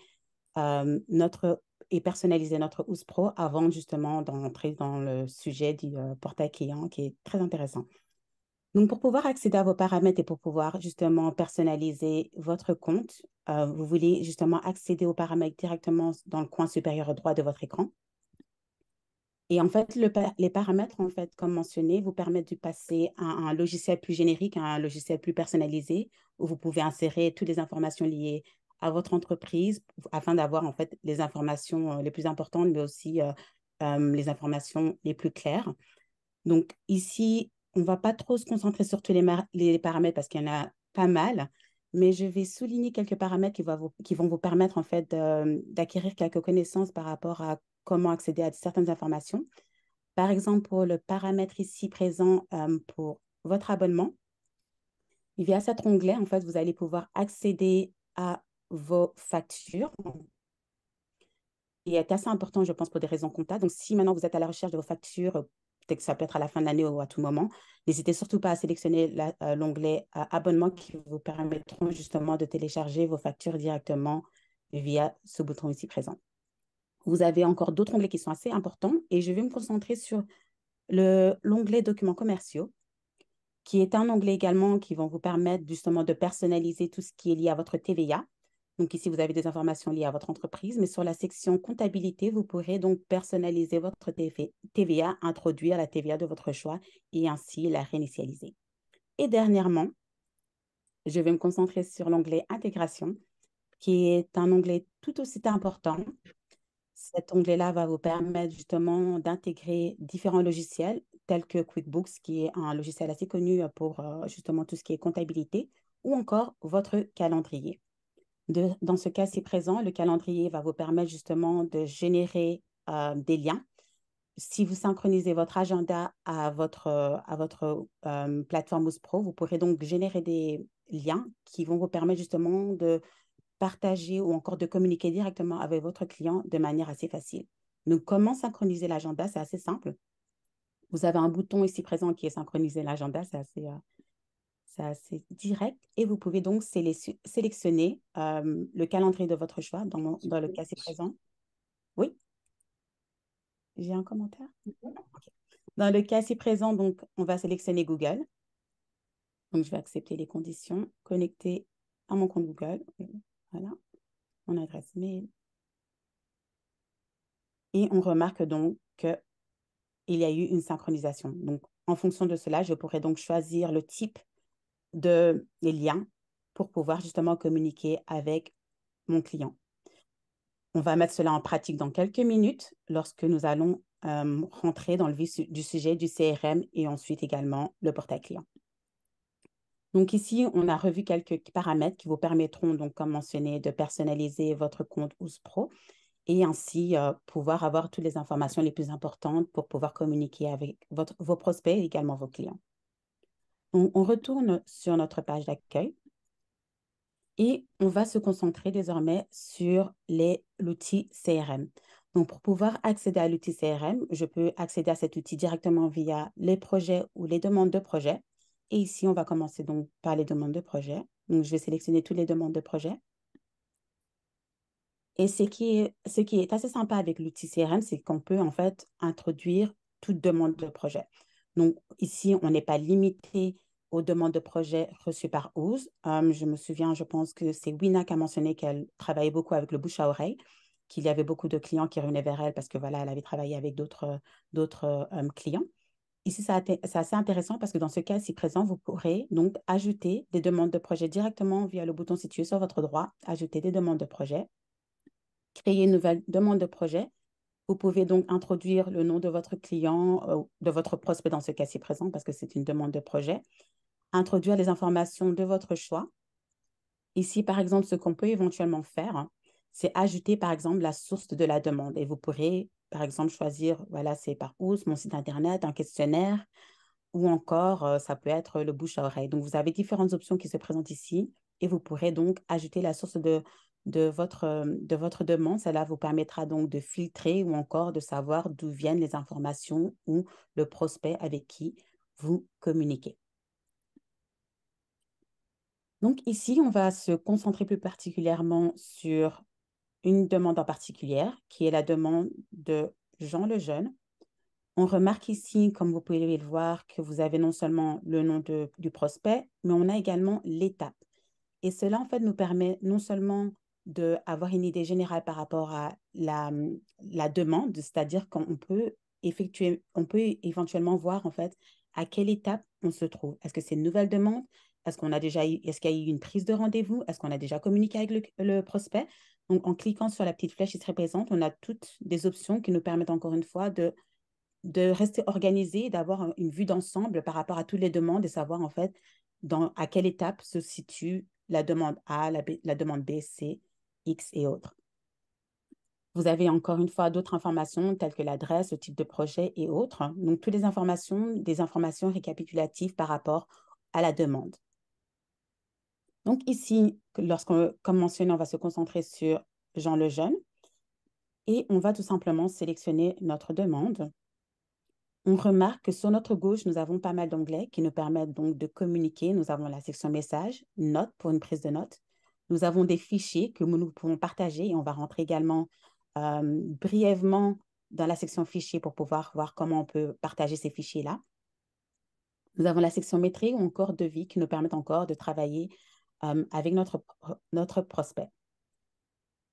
notre et personnaliser notre Ous Pro avant justement d'entrer dans le sujet du portail client qui est très intéressant. Donc, pour pouvoir accéder à vos paramètres et pour pouvoir justement personnaliser votre compte, vous voulez justement accéder aux paramètres directement dans le coin supérieur droit de votre écran. Et en fait, les paramètres, en fait, comme mentionné, vous permettent de passer à un logiciel plus générique, à un logiciel plus personnalisé, où vous pouvez insérer toutes les informations liées à votre entreprise afin d'avoir en fait les informations les plus importantes, mais aussi les informations les plus claires. Donc ici, on ne va pas trop se concentrer sur tous les paramètres parce qu'il y en a pas mal, mais je vais souligner quelques paramètres qui vont vous permettre en fait d'acquérir quelques connaissances par rapport à comment accéder à certaines informations. Par exemple, pour le paramètre ici présent pour votre abonnement, via cet onglet, en fait, vous allez pouvoir accéder à vos factures et est assez important, je pense, pour des raisons comptables. Donc, si maintenant vous êtes à la recherche de vos factures, peut-être que ça peut être à la fin de l'année ou à tout moment, n'hésitez surtout pas à sélectionner l'onglet abonnement qui vous permettront justement de télécharger vos factures directement via ce bouton ici présent. Vous avez encore d'autres onglets qui sont assez importants et je vais me concentrer sur l'onglet documents commerciaux, qui est un onglet également qui va vous permettre justement de personnaliser tout ce qui est lié à votre TVA. Donc ici, vous avez des informations liées à votre entreprise, mais sur la section comptabilité, vous pourrez donc personnaliser votre TVA, introduire la TVA de votre choix et ainsi la réinitialiser. Et dernièrement, je vais me concentrer sur l'onglet intégration, qui est un onglet tout aussi important. Cet onglet-là va vous permettre justement d'intégrer différents logiciels tels que QuickBooks, qui est un logiciel assez connu pour justement tout ce qui est comptabilité, ou encore votre calendrier. Dans ce cas-ci présent, le calendrier va vous permettre justement de générer des liens. Si vous synchronisez votre agenda à votre plateforme Ous Pro, vous pourrez donc générer des liens qui vont vous permettre justement de partager ou encore de communiquer directement avec votre client de manière assez facile. Donc, comment synchroniser l'agenda? C'est assez simple. Vous avez un bouton ici présent qui est synchroniser l'agenda, c'est assez direct. Et vous pouvez donc sélectionner le calendrier de votre choix dans le cas ci présent. Oui, j'ai un commentaire. Ok. Dans le cas ci présent, donc, on va sélectionner Google. Donc, je vais accepter les conditions. Connecter à mon compte Google. Voilà, mon adresse mail. Et on remarque donc qu'il y a eu une synchronisation. Donc, en fonction de cela, je pourrais donc choisir le type de liens pour pouvoir justement communiquer avec mon client. On va mettre cela en pratique dans quelques minutes lorsque nous allons rentrer dans le vif du sujet du CRM et ensuite également le portail client. Donc ici, on a revu quelques paramètres qui vous permettront, donc comme mentionné, de personnaliser votre compte OOOS Pro et ainsi pouvoir avoir toutes les informations les plus importantes pour pouvoir communiquer avec vos prospects et également vos clients. On retourne sur notre page d'accueil et on va se concentrer désormais sur l'outil CRM. Donc, pour pouvoir accéder à l'outil CRM, je peux accéder à cet outil directement via les projets ou les demandes de projet. Et ici, on va commencer donc par les demandes de projet. Donc, je vais sélectionner toutes les demandes de projet. Et ce qui est assez sympa avec l'outil CRM, c'est qu'on peut en fait introduire toute demande de projet. Donc, ici, on n'est pas limité aux demandes de projet reçues par OOOS. Je me souviens, je pense que c'est Wina qui a mentionné qu'elle travaillait beaucoup avec le bouche à oreille, qu'il y avait beaucoup de clients qui revenaient vers elle parce que voilà, elle avait travaillé avec d'autres clients. Ici, c'est assez intéressant parce que dans ce cas ci présent, vous pourrez donc ajouter des demandes de projet directement via le bouton situé sur votre droit, ajouter des demandes de projet, créer une nouvelle demande de projet. Vous pouvez donc introduire le nom de votre client, de votre prospect dans ce cas ci présent parce que c'est une demande de projet, introduire les informations de votre choix. Ici, par exemple, ce qu'on peut éventuellement faire, c'est ajouter, par exemple, la source de la demande. Et vous pourrez, par exemple, choisir, voilà, c'est par OOOS, mon site Internet, un questionnaire, ou encore, ça peut être le bouche à oreille. Donc, vous avez différentes options qui se présentent ici et vous pourrez donc ajouter la source de votre demande. Cela vous permettra donc de filtrer ou encore de savoir d'où viennent les informations ou le prospect avec qui vous communiquez. Donc ici, on va se concentrer plus particulièrement sur une demande en particulier, qui est la demande de Jean Lejeune. On remarque ici, comme vous pouvez le voir, que vous avez non seulement le nom du prospect, mais on a également l'étape. Et cela, en fait, nous permet non seulement d'avoir une idée générale par rapport à la demande, c'est-à-dire qu'on peut éventuellement voir, en fait, à quelle étape on se trouve. Est-ce que c'est une nouvelle demande? Est-ce qu'il y a eu une prise de rendez-vous? Est-ce qu'on a déjà communiqué avec le prospect? Donc, en cliquant sur la petite flèche qui se représente, on a toutes des options qui nous permettent encore une fois de rester organisé, d'avoir une vue d'ensemble par rapport à toutes les demandes et savoir en fait à quelle étape se situe la demande A, la demande B, C, X et autres. Vous avez encore une fois d'autres informations telles que l'adresse, le type de projet et autres. Donc, toutes les informations, des informations récapitulatives par rapport à la demande. Donc ici, comme mentionné, on va se concentrer sur Jean Lejeune et on va tout simplement sélectionner notre demande. On remarque que sur notre gauche, nous avons pas mal d'onglets qui nous permettent donc de communiquer. Nous avons la section messages, notes pour une prise de notes. Nous avons des fichiers que nous pouvons partager et on va rentrer également brièvement dans la section fichiers pour pouvoir voir comment on peut partager ces fichiers-là. Nous avons la section métrique ou encore devis qui nous permettent encore de travailler avec notre prospect.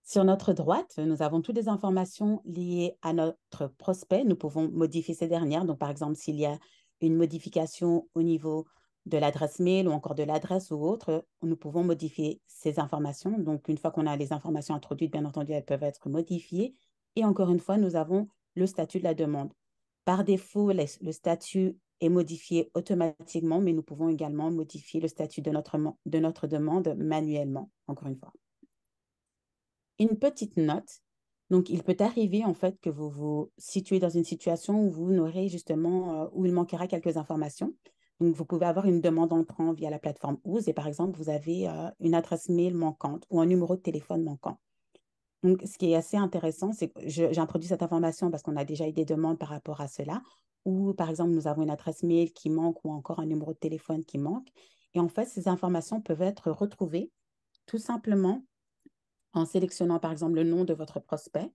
Sur notre droite, nous avons toutes les informations liées à notre prospect. Nous pouvons modifier ces dernières. Donc, par exemple, s'il y a une modification au niveau de l'adresse mail ou encore de l'adresse ou autre, nous pouvons modifier ces informations. Donc, une fois qu'on a les informations introduites, bien entendu, elles peuvent être modifiées. Et encore une fois, nous avons le statut de la demande. Par défaut, le statut est modifié automatiquement, mais nous pouvons également modifier le statut de notre demande manuellement, encore une fois. Une petite note. Donc, il peut arriver en fait que vous vous situez dans une situation où vous n'aurez justement, où il manquera quelques informations. Donc, vous pouvez avoir une demande entrant via la plateforme OOZ et par exemple, vous avez une adresse mail manquante ou un numéro de téléphone manquant. Donc, ce qui est assez intéressant, c'est que j'ai introduit cette information parce qu'on a déjà eu des demandes par rapport à cela, ou par exemple, nous avons une adresse mail qui manque ou encore un numéro de téléphone qui manque. Et en fait, ces informations peuvent être retrouvées tout simplement en sélectionnant par exemple le nom de votre prospect.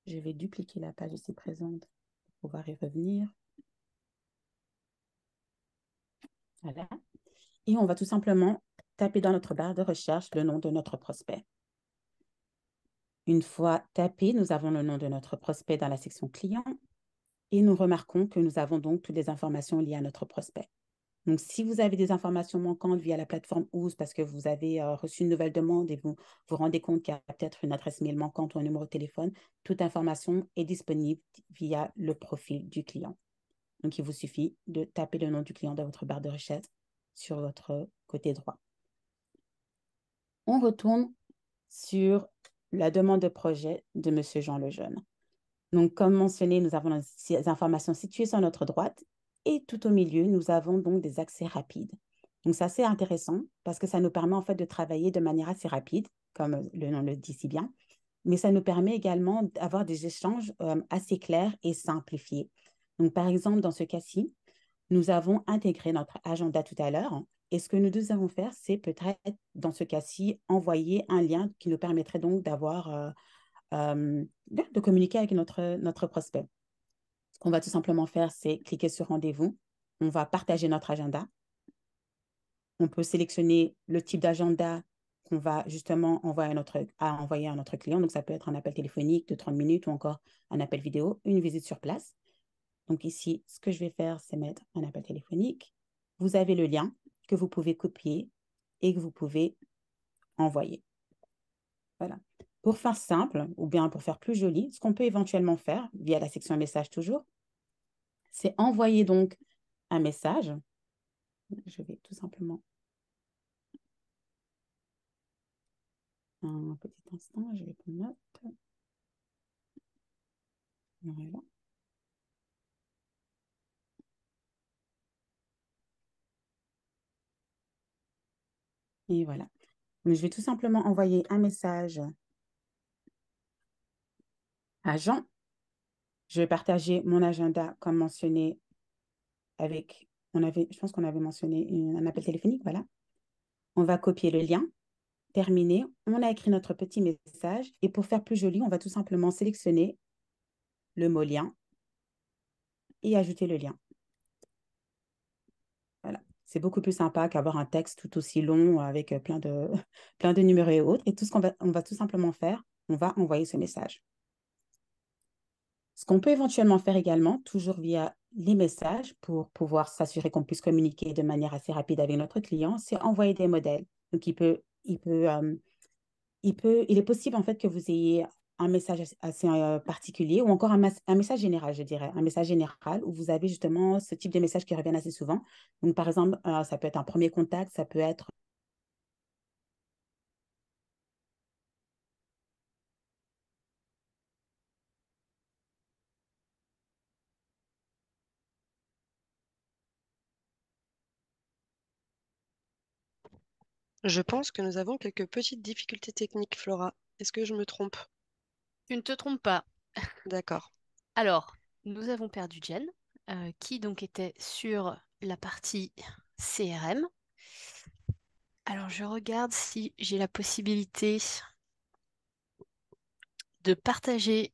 Je vais dupliquer la page ici présente pour pouvoir y revenir. Voilà. Et on va tout simplement taper dans notre barre de recherche le nom de notre prospect. Une fois tapé, nous avons le nom de notre prospect dans la section client et nous remarquons que nous avons donc toutes les informations liées à notre prospect. Donc, si vous avez des informations manquantes via la plateforme OOZ parce que vous avez reçu une nouvelle demande et vous vous rendez compte qu'il y a peut-être une adresse mail manquante ou un numéro de téléphone, toute information est disponible via le profil du client. Donc, il vous suffit de taper le nom du client dans votre barre de recherche sur votre côté droit. On retourne sur la demande de projet de M. Jean Lejeune. Donc, comme mentionné, nous avons les informations situées sur notre droite et tout au milieu, nous avons donc des accès rapides. Donc, c'est assez intéressant parce que ça nous permet en fait de travailler de manière assez rapide, comme le nom le dit si bien, mais ça nous permet également d'avoir des échanges assez clairs et simplifiés. Donc, par exemple, dans ce cas-ci, nous avons intégré notre agenda tout à l'heure. Et ce que nous devons faire, c'est peut-être, dans ce cas-ci, envoyer un lien qui nous permettrait donc d'avoir, de communiquer avec notre prospect. Ce qu'on va tout simplement faire, c'est cliquer sur rendez-vous. On va partager notre agenda. On peut sélectionner le type d'agenda qu'on va justement envoyer à notre client. Donc, ça peut être un appel téléphonique de 30 minutes ou encore un appel vidéo, une visite sur place. Donc ici, ce que je vais faire, c'est mettre un appel téléphonique. Vous avez le lien que vous pouvez copier et que vous pouvez envoyer. Voilà. Pour faire simple, ou bien pour faire plus joli, ce qu'on peut éventuellement faire, via la section message toujours, c'est envoyer donc un message. Je vais tout simplement... Un petit instant, je vais prendre note. Voilà. Et voilà. Donc, je vais tout simplement envoyer un message à Jean. Je vais partager mon agenda comme mentionné avec, je pense qu'on avait mentionné un appel téléphonique, voilà. On va copier le lien. Terminé, on a écrit notre petit message et pour faire plus joli, on va tout simplement sélectionner le mot lien et ajouter le lien. Voilà. C'est beaucoup plus sympa qu'avoir un texte tout aussi long avec plein de numéros et autres. Et tout ce on va tout simplement faire, on va envoyer ce message. Ce qu'on peut éventuellement faire également, toujours via les messages, pour pouvoir s'assurer qu'on puisse communiquer de manière assez rapide avec notre client, c'est envoyer des modèles. Donc, il est possible en fait que vous ayez un message assez particulier ou encore un message général, je dirais, un message général où vous avez justement ce type de message qui revient assez souvent. Donc, par exemple, ça peut être un premier contact, ça peut être... Je pense que nous avons quelques petites difficultés techniques, Flora. Est-ce que je me trompe? Tu ne te trompes pas. D'accord. Alors, nous avons perdu Jen, qui donc était sur la partie CRM. Alors, je regarde si j'ai la possibilité de partager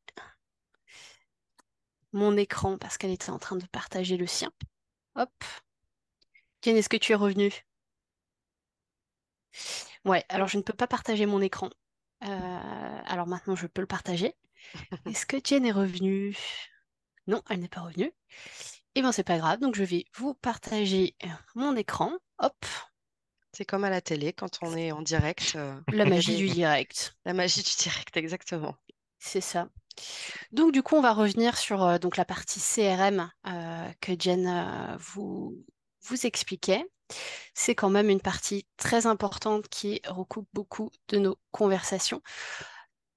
mon écran parce qu'elle était en train de partager le sien. Hop. Jen, est-ce que tu es revenue? Ouais, alors je ne peux pas partager mon écran. Alors maintenant, je peux le partager. Est-ce que Jen est revenue? Non, elle n'est pas revenue. Eh bien, c'est pas grave. Donc, je vais vous partager mon écran. Hop, C'est comme à la télé, quand on est en direct, la il y a magie du direct. la magie du direct, exactement. C'est ça. Donc, du coup, on va revenir sur donc, la partie CRM que Jen vous expliquait. C'est quand même une partie très importante qui recoupe beaucoup de nos conversations.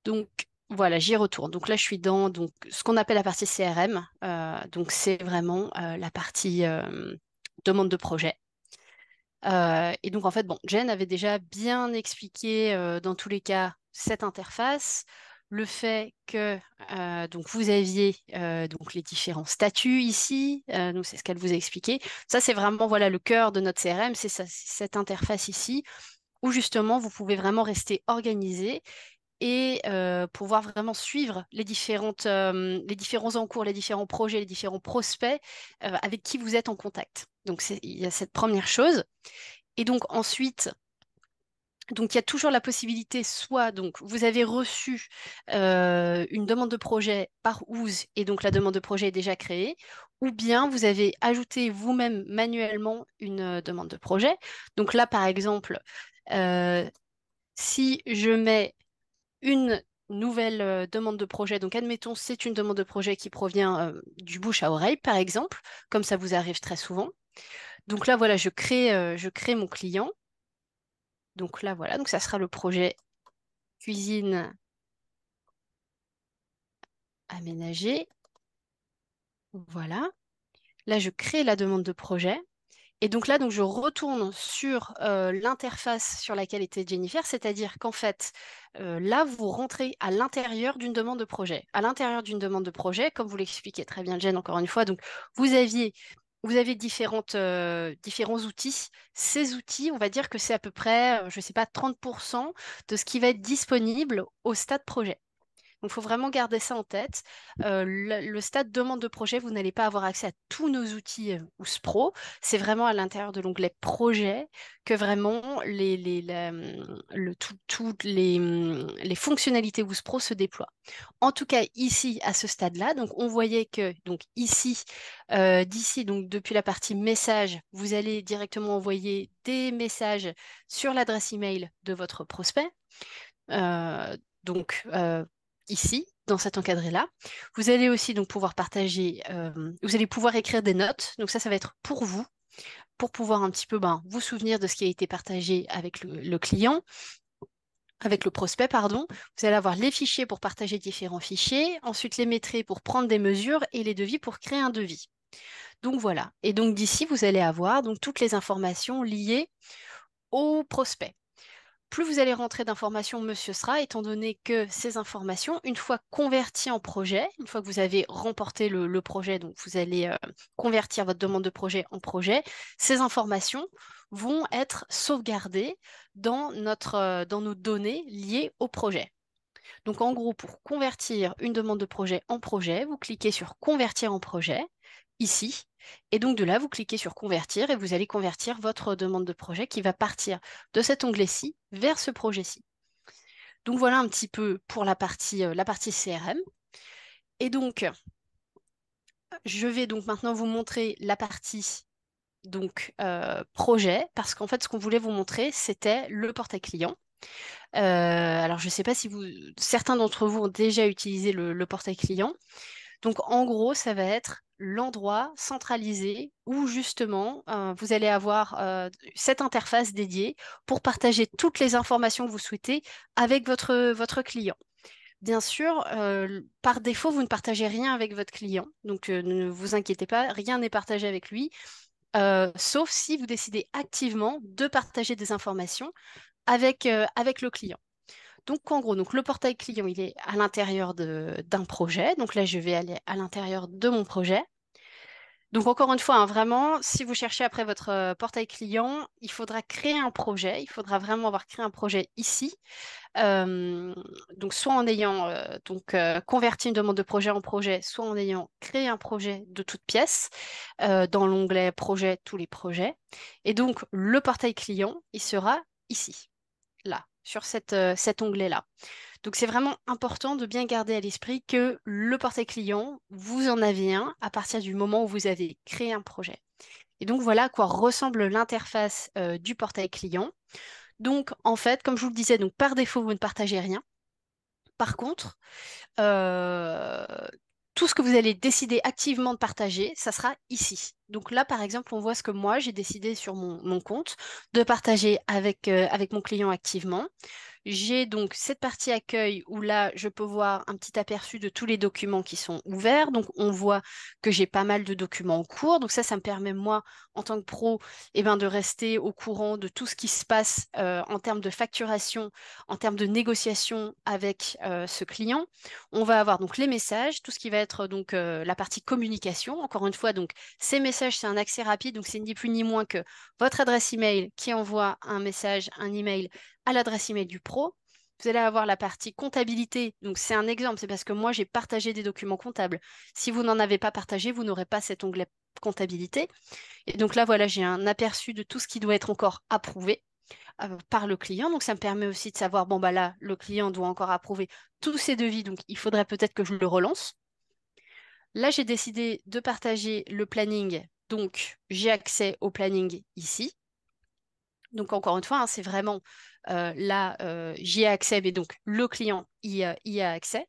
Donc, voilà, j'y retourne. Donc là, je suis dans donc, ce qu'on appelle la partie CRM. Donc, c'est vraiment la partie demande de projet. Et donc, en fait, bon, Jen avait déjà bien expliqué dans tous les cas cette interface, le fait que donc vous aviez donc les différents statuts ici, donc c'est ce qu'elle vous a expliqué. Ça, c'est vraiment voilà, le cœur de notre CRM, c'est cette interface ici, où justement vous pouvez vraiment rester organisé et pouvoir vraiment suivre les différents encours, les différents projets, les différents prospects avec qui vous êtes en contact. Donc, il y a cette première chose. Et donc ensuite, donc il y a toujours la possibilité, soit donc vous avez reçu une demande de projet par Ooze et donc la demande de projet est déjà créée, ou bien vous avez ajouté vous-même manuellement une demande de projet. Donc là, par exemple, si je mets une nouvelle demande de projet, donc admettons c'est une demande de projet qui provient du bouche à oreille, par exemple, comme ça vous arrive très souvent. Donc là, voilà, je crée mon client. Donc là, voilà, donc ça sera le projet cuisine aménagée. Voilà. Là, je crée la demande de projet. Et donc là, donc je retourne sur l'interface sur laquelle était Jennifer, c'est-à-dire qu'en fait, là, vous rentrez à l'intérieur d'une demande de projet. À l'intérieur d'une demande de projet, comme vous l'expliquez très bien, Jen, encore une fois, donc vous avez différents outils. Ces outils, on va dire que c'est à peu près, je ne sais pas, 30% de ce qui va être disponible au stade projet. Donc, il faut vraiment garder ça en tête. Le stade demande de projet, vous n'allez pas avoir accès à tous nos outils OusPro. C'est vraiment à l'intérieur de l'onglet projet que vraiment toutes les fonctionnalités OusPro se déploient. En tout cas, ici, à ce stade-là, donc on voyait que donc ici, d'ici, donc depuis la partie message, vous allez directement envoyer des messages sur l'adresse email de votre prospect. Donc ici, dans cet encadré-là. Vous allez aussi donc pouvoir partager, vous allez pouvoir écrire des notes. Donc ça va être pour vous, pour pouvoir un petit peu vous souvenir de ce qui a été partagé avec le client, avec le prospect, pardon. Vous allez avoir les fichiers pour partager différents fichiers, ensuite les métriques pour prendre des mesures et les devis pour créer un devis. Donc voilà. Et donc d'ici, vous allez avoir donc toutes les informations liées au prospect. Plus vous allez rentrer d'informations, monsieur sera, étant donné que ces informations, une fois converties en projet, une fois que vous avez remporté le projet, donc vous allez convertir votre demande de projet en projet, ces informations vont être sauvegardées dans nos données liées au projet. Donc en gros, pour convertir une demande de projet en projet, vous cliquez sur Convertir en projet, ici, et donc de là, vous cliquez sur Convertir et vous allez convertir votre demande de projet qui va partir de cet onglet-ci vers ce projet-ci. Donc voilà un petit peu pour la partie CRM. Et donc, je vais donc maintenant vous montrer la partie projet, parce qu'en fait, ce qu'on voulait vous montrer, c'était le portail client. Alors, je ne sais pas si certains d'entre vous ont déjà utilisé le portail client. Donc, en gros, ça va être l'endroit centralisé où justement vous allez avoir cette interface dédiée pour partager toutes les informations que vous souhaitez avec votre client. Bien sûr, par défaut, vous ne partagez rien avec votre client. Donc, ne vous inquiétez pas, rien n'est partagé avec lui, sauf si vous décidez activement de partager des informations avec le client. Donc, en gros, le portail client, il est à l'intérieur d'un projet. Donc là, je vais aller à l'intérieur de mon projet. Donc, encore une fois, vraiment, si vous cherchez après votre portail client, il faudra créer un projet. Il faudra vraiment avoir créé un projet ici. Donc, soit en ayant converti une demande de projet en projet, soit en ayant créé un projet de toute pièce dans l'onglet projet, tous les projets. Et donc, le portail client, il sera ici, là, sur cet onglet-là. Donc, c'est vraiment important de bien garder à l'esprit que le portail client, vous en avez un à partir du moment où vous avez créé un projet. Et donc, voilà à quoi ressemble l'interface du portail client. Donc, en fait, comme je vous le disais, donc, par défaut, vous ne partagez rien. Par contre, tout ce que vous allez décider activement de partager, ça sera ici. Donc là, par exemple, on voit ce que moi, j'ai décidé sur mon compte de partager avec mon client activement. j'ai donc cette partie accueil où là, je peux voir un petit aperçu de tous les documents qui sont ouverts. Donc, on voit que j'ai pas mal de documents en cours. Donc ça me permet, moi, en tant que pro, de rester au courant de tout ce qui se passe en termes de facturation, en termes de négociation avec ce client. On va avoir donc les messages, tout ce qui va être donc la partie communication. Encore une fois, donc ces messages, c'est un accès rapide. Donc, c'est ni plus ni moins que votre adresse email qui envoie un message, un email à l'adresse email du pro. Vous allez avoir la partie comptabilité. Donc, c'est un exemple. C'est parce que moi, j'ai partagé des documents comptables. Si vous n'en avez pas partagé, vous n'aurez pas cet onglet comptabilité. Et donc là, voilà, j'ai un aperçu de tout ce qui doit être encore approuvé par le client. Donc, ça me permet aussi de savoir, bon, bah là, le client doit encore approuver tous ses devis. Donc, il faudrait peut-être que je le relance. Là, j'ai décidé de partager le planning. Donc, j'ai accès au planning ici. Donc, encore une fois, hein, c'est vraiment là, j'y ai accès, mais donc le client y a accès.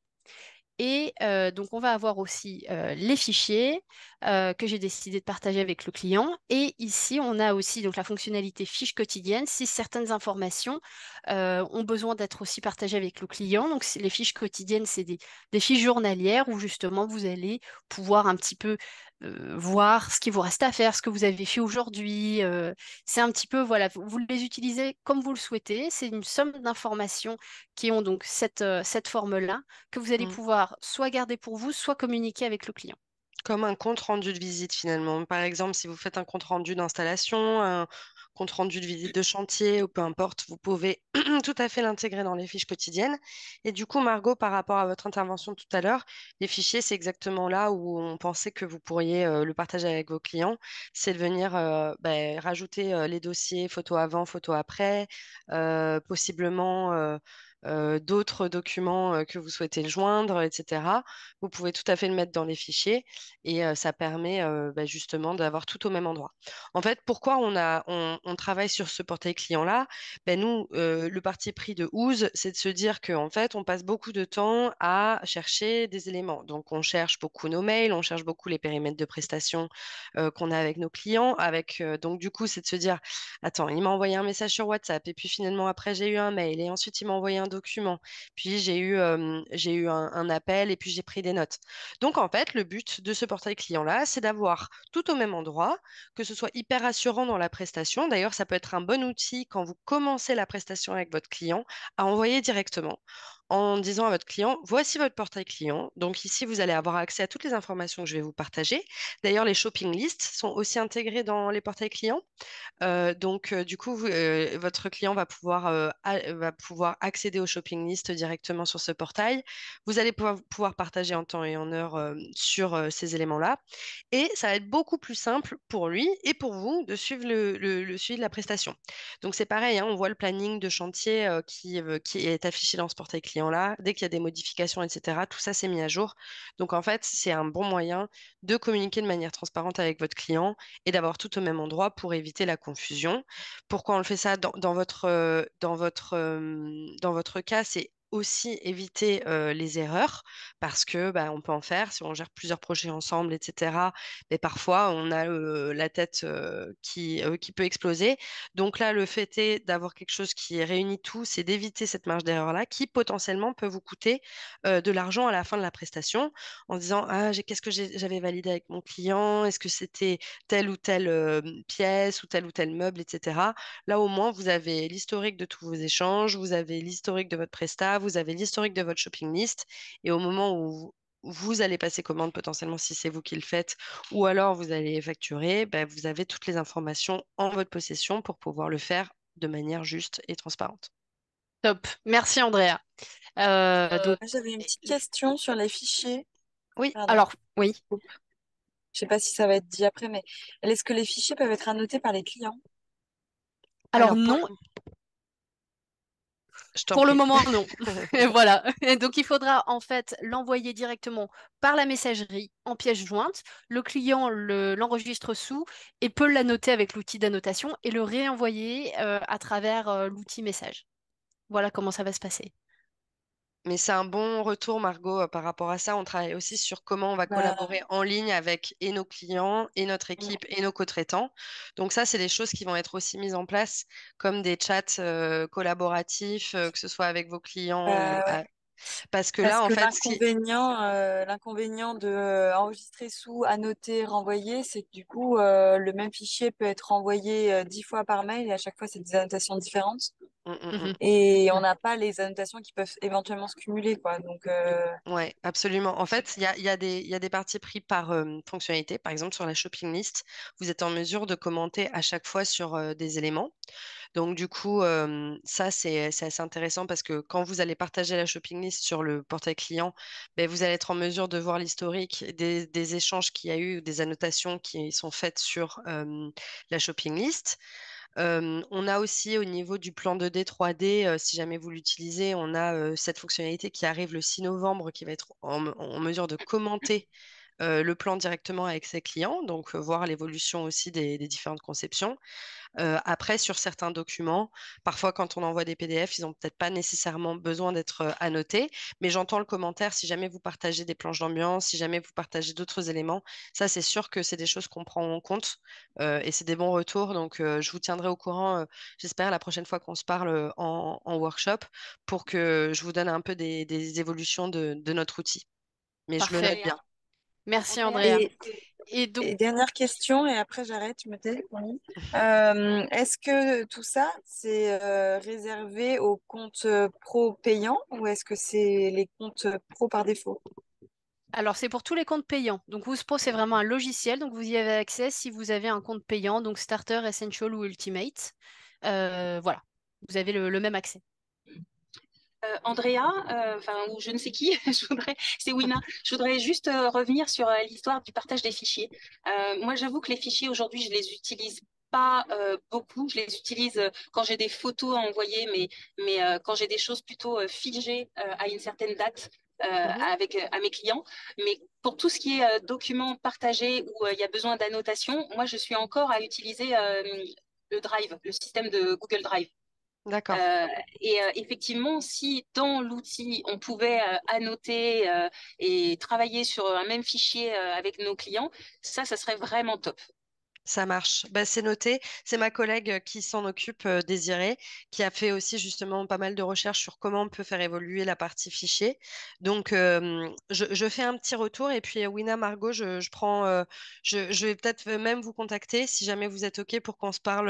Et donc, on va avoir aussi les fichiers que j'ai décidé de partager avec le client. Et ici, on a aussi donc, la fonctionnalité fiche quotidienne si certaines informations ont besoin d'être aussi partagées avec le client. Donc, les fiches quotidiennes, c'est des fiches journalières où justement, vous allez pouvoir un petit peu voir ce qu'il vous reste à faire, ce que vous avez fait aujourd'hui. C'est un petit peu, voilà, vous les utilisez comme vous le souhaitez. C'est une somme d'informations qui ont donc cette forme-là que vous allez Mm. pouvoir soit garder pour vous, soit communiquer avec le client. Comme un compte rendu de visite finalement. Par exemple, si vous faites un compte rendu d'installation, un compte rendu de visite de chantier ou peu importe, vous pouvez tout à fait l'intégrer dans les fiches quotidiennes. Et du coup, Margot, par rapport à votre intervention tout à l'heure, les fichiers, c'est exactement là où on pensait que vous pourriez le partager avec vos clients. C'est de venir rajouter les dossiers photo avant, photo après, possiblement d'autres documents que vous souhaitez joindre, etc. Vous pouvez tout à fait le mettre dans les fichiers et ça permet justement d'avoir tout au même endroit. En fait, pourquoi on travaille sur ce portail client-là? Nous, le parti pris de Ooze, c'est de se dire qu'en fait, on passe beaucoup de temps à chercher des éléments. Donc, on cherche beaucoup nos mails, on cherche beaucoup les périmètres de prestations qu'on a avec nos clients. Donc, du coup, c'est de se dire, attends, il m'a envoyé un message sur WhatsApp et puis finalement, après, j'ai eu un mail et ensuite, il m'a envoyé un document. Puis, j'ai eu un appel et puis j'ai pris des notes. Donc, en fait, le but de ce portail client-là, c'est d'avoir tout au même endroit, que ce soit hyper rassurant dans la prestation. D'ailleurs, ça peut être un bon outil quand vous commencez la prestation avec votre client à envoyer directement en disant à votre client, voici votre portail client. Donc ici, vous allez avoir accès à toutes les informations que je vais vous partager. D'ailleurs, les shopping lists sont aussi intégrés dans les portails clients. Du coup, votre client va pouvoir accéder au shopping list directement sur ce portail. Vous allez pouvoir partager en temps et en heure sur ces éléments-là. Et ça va être beaucoup plus simple pour lui et pour vous de suivre le suivi de la prestation. Donc, c'est pareil, hein, on voit le planning de chantier qui est affiché dans ce portail client-là. Dès qu'il y a des modifications, etc., tout ça, c'est mis à jour. Donc, en fait, c'est un bon moyen de communiquer de manière transparente avec votre client et d'avoir tout au même endroit pour éviter la confusion. Pourquoi on le fait ça dans votre cas, c'est aussi éviter les erreurs parce que on peut en faire si on gère plusieurs projets ensemble, etc. Mais parfois, on a la tête qui peut exploser. Donc là, le fait est d'avoir quelque chose qui réunit tout, c'est d'éviter cette marge d'erreur-là qui potentiellement peut vous coûter de l'argent à la fin de la prestation en disant, ah, qu'est-ce que j'avais validé avec mon client? Est-ce que c'était telle ou telle pièce ou tel meuble, etc. Là, au moins, vous avez l'historique de tous vos échanges, vous avez l'historique de votre presta, vous avez l'historique de votre shopping list. Et au moment où vous allez passer commande potentiellement si c'est vous qui le faites, ou alors vous allez facturer, vous avez toutes les informations en votre possession pour pouvoir le faire de manière juste et transparente. Top. Merci, Andrea. Donc, J'avais une petite question sur les fichiers. oui, Pardon. alors, oui. Je sais pas si ça va être dit après, mais est-ce que les fichiers peuvent être annotés par les clients? Alors, Alors, non, je t'en pour le prie. moment, non. Et voilà. Et donc, il faudra en fait l'envoyer directement par la messagerie en pièce jointe. Le client l'enregistre sous et peut l'annoter avec l'outil d'annotation et le réenvoyer à travers l'outil message. Voilà comment ça va se passer. Mais c'est un bon retour, Margot, par rapport à ça. On travaille aussi sur comment on va Bah, collaborer en ligne avec et nos clients, et notre équipe, et nos co-traitants. Donc ça, c'est des choses qui vont être aussi mises en place, comme des chats collaboratifs, que ce soit avec vos clients ouais. parce que Parce là, en que fait, l'inconvénient de enregistrer sous, annoter, renvoyer, c'est que du coup, le même fichier peut être renvoyé 10 fois par mail et à chaque fois, c'est des annotations différentes. Mm, mm, mm. Mhm. Et on n'a pas les annotations qui peuvent éventuellement se cumuler, quoi. Donc, Ouais, absolument. En fait, il y a des parties pris par fonctionnalité. Par exemple, sur la shopping list, vous êtes en mesure de commenter à chaque fois sur des éléments. Donc, du coup, ça, c'est assez intéressant parce que quand vous allez partager la shopping list sur le portail client, ben, vous allez être en mesure de voir l'historique des échanges qu'il y a eu, ou des annotations qui sont faites sur la shopping list. On a aussi au niveau du plan 2D, 3D, si jamais vous l'utilisez, on a cette fonctionnalité qui arrive le 6 novembre qui va être en mesure de commenter le plan directement avec ses clients, donc voir l'évolution aussi des différentes conceptions. Après, sur certains documents, parfois quand on envoie des PDF, ils n'ont peut-être pas nécessairement besoin d'être annotés, mais j'entends le commentaire si jamais vous partagez des planches d'ambiance, si jamais vous partagez d'autres éléments. Ça, c'est sûr que c'est des choses qu'on prend en compte et c'est des bons retours. Donc, je vous tiendrai au courant, j'espère, la prochaine fois qu'on se parle en workshop pour que je vous donne un peu des évolutions de notre outil. Mais je le note Parfait. bien. Merci, Andrea. et, Et donc, et dernière question, et après j'arrête, je me tais, promis. Est-ce que tout ça, c'est réservé aux comptes pro payants ou est-ce que c'est les comptes pro par défaut? alors, c'est pour tous les comptes payants. Donc, Whoospo, c'est vraiment un logiciel. Donc, vous y avez accès si vous avez un compte payant, donc Starter, Essential ou Ultimate. Voilà, vous avez le même accès. Andrea, enfin ou je ne sais qui, c'est Wina. Je voudrais juste revenir sur l'histoire du partage des fichiers. Moi, j'avoue que les fichiers aujourd'hui, je les utilise pas beaucoup. Je les utilise quand j'ai des photos à envoyer, mais quand j'ai des choses plutôt figées à une certaine date. Mhm. Avec à mes clients, mais pour tout ce qui est documents partagés où il y a besoin d'annotation, moi je suis encore à utiliser le Drive, le système de Google Drive. D'accord. Euh, Effectivement, si dans l'outil, on pouvait annoter et travailler sur un même fichier avec nos clients, ça serait vraiment top. Ça marche. Bah, c'est noté. C'est ma collègue qui s'en occupe, Désirée, qui a fait aussi justement pas mal de recherches sur comment on peut faire évoluer la partie fichier. Donc, je fais un petit retour et puis Wina, Margot, je prends, je vais peut-être même vous contacter si jamais vous êtes OK pour qu'on se parle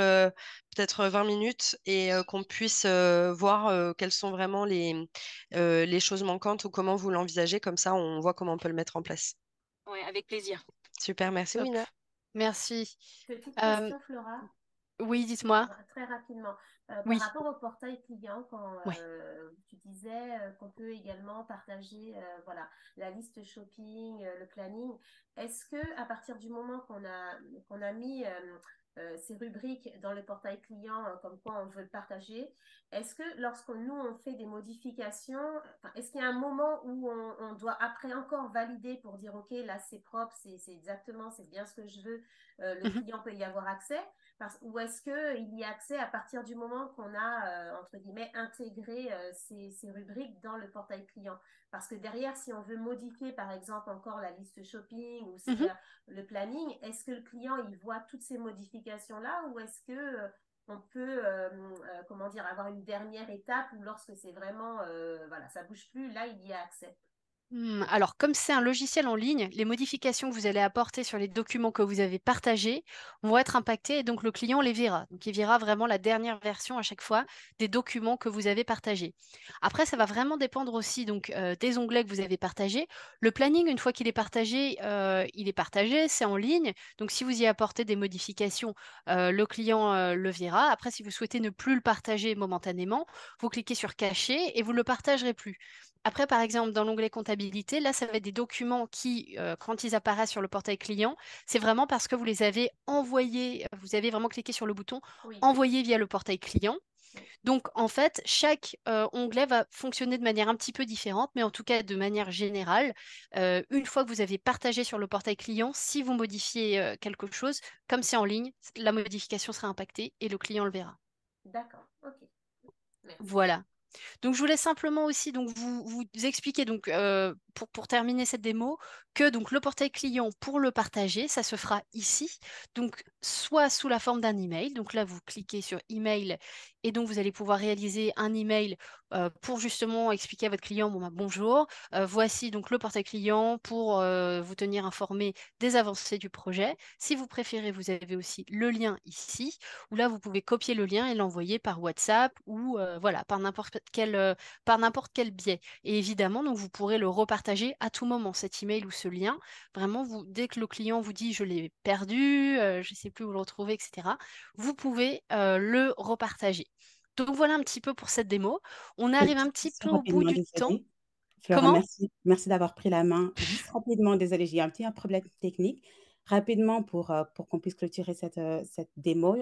peut-être 20 minutes et qu'on puisse voir quelles sont vraiment les choses manquantes ou comment vous l'envisagez. Comme ça, on voit comment on peut le mettre en place. Ouais, avec plaisir. Super, merci Top. Wina. Merci. Petite Euh, question, Flora. oui, dites-moi. Très rapidement. Par Oui. rapport au portail client, quand Ouais. tu disais qu'on peut également partager voilà, la liste shopping, le planning, est-ce que à partir du moment qu'on a mis ces rubriques dans le portail client, comme quoi on veut le partager, est-ce que lorsque nous on fait des modifications, est-ce qu'il y a un moment où on doit après encore valider pour dire ok, là c'est propre, c'est exactement, c'est bien ce que je veux, le Mhm. client peut y avoir accès? Ou est-ce qu'il y a accès à partir du moment qu'on a, entre guillemets, intégré ces rubriques dans le portail client? Parce que derrière, si on veut modifier, par exemple, encore la liste shopping ou s'il y Mhm. a le planning, est-ce que le client, il voit toutes ces modifications-là ou est-ce que on peut, comment dire, avoir une dernière étape où lorsque c'est vraiment, voilà, ça bouge plus, là, il y a accès? Alors, comme c'est un logiciel en ligne, les modifications que vous allez apporter sur les documents que vous avez partagés vont être impactées et donc le client les verra. Donc, il verra vraiment la dernière version à chaque fois des documents que vous avez partagés. Après, ça va vraiment dépendre aussi donc des onglets que vous avez partagés. Le planning, une fois qu'il est partagé, c'est en ligne. Donc, si vous y apportez des modifications, le client le verra. Après, si vous souhaitez ne plus le partager momentanément, vous cliquez sur cacher et vous ne le partagerez plus. Après, par exemple, dans l'onglet comptabilité, là, ça va être des documents qui, quand ils apparaissent sur le portail client, c'est vraiment parce que vous les avez envoyés, vous avez vraiment cliqué sur le bouton Oui, envoyer via le portail client. oui. Donc, en fait, chaque onglet va fonctionner de manière un petit peu différente, mais en tout cas, de manière générale, une fois que vous avez partagé sur le portail client, si vous modifiez quelque chose, comme c'est en ligne, la modification sera impactée et le client le verra. D'accord, ok. Merci. Voilà. Donc, je voulais simplement aussi donc, vous expliquer, donc, pour terminer cette démo, que donc, le portail client, pour le partager, ça se fera ici. Donc, soit sous la forme d'un email. Donc là, vous cliquez sur email et donc, vous allez pouvoir réaliser un email pour justement expliquer à votre client, bon, bah, bonjour, voici donc le portail client pour vous tenir informé des avancées du projet. Si vous préférez, vous avez aussi le lien ici, où là, vous pouvez copier le lien et l'envoyer par WhatsApp ou voilà, par n'importe quel biais. Et évidemment, donc, vous pourrez le repartager à tout moment, cet email ou ce lien. Vraiment, dès que le client vous dit je l'ai perdu, je ne sais plus où le retrouver, etc., vous pouvez le repartager. Donc voilà un petit peu pour cette démo. On arrive un Petite petit question peu au bout rapidement, du temps. désolée. Flora, Comment? merci d'avoir pris la main. Juste rapidement, désolée, j'ai un petit problème technique. Rapidement, pour qu'on puisse clôturer cette démo,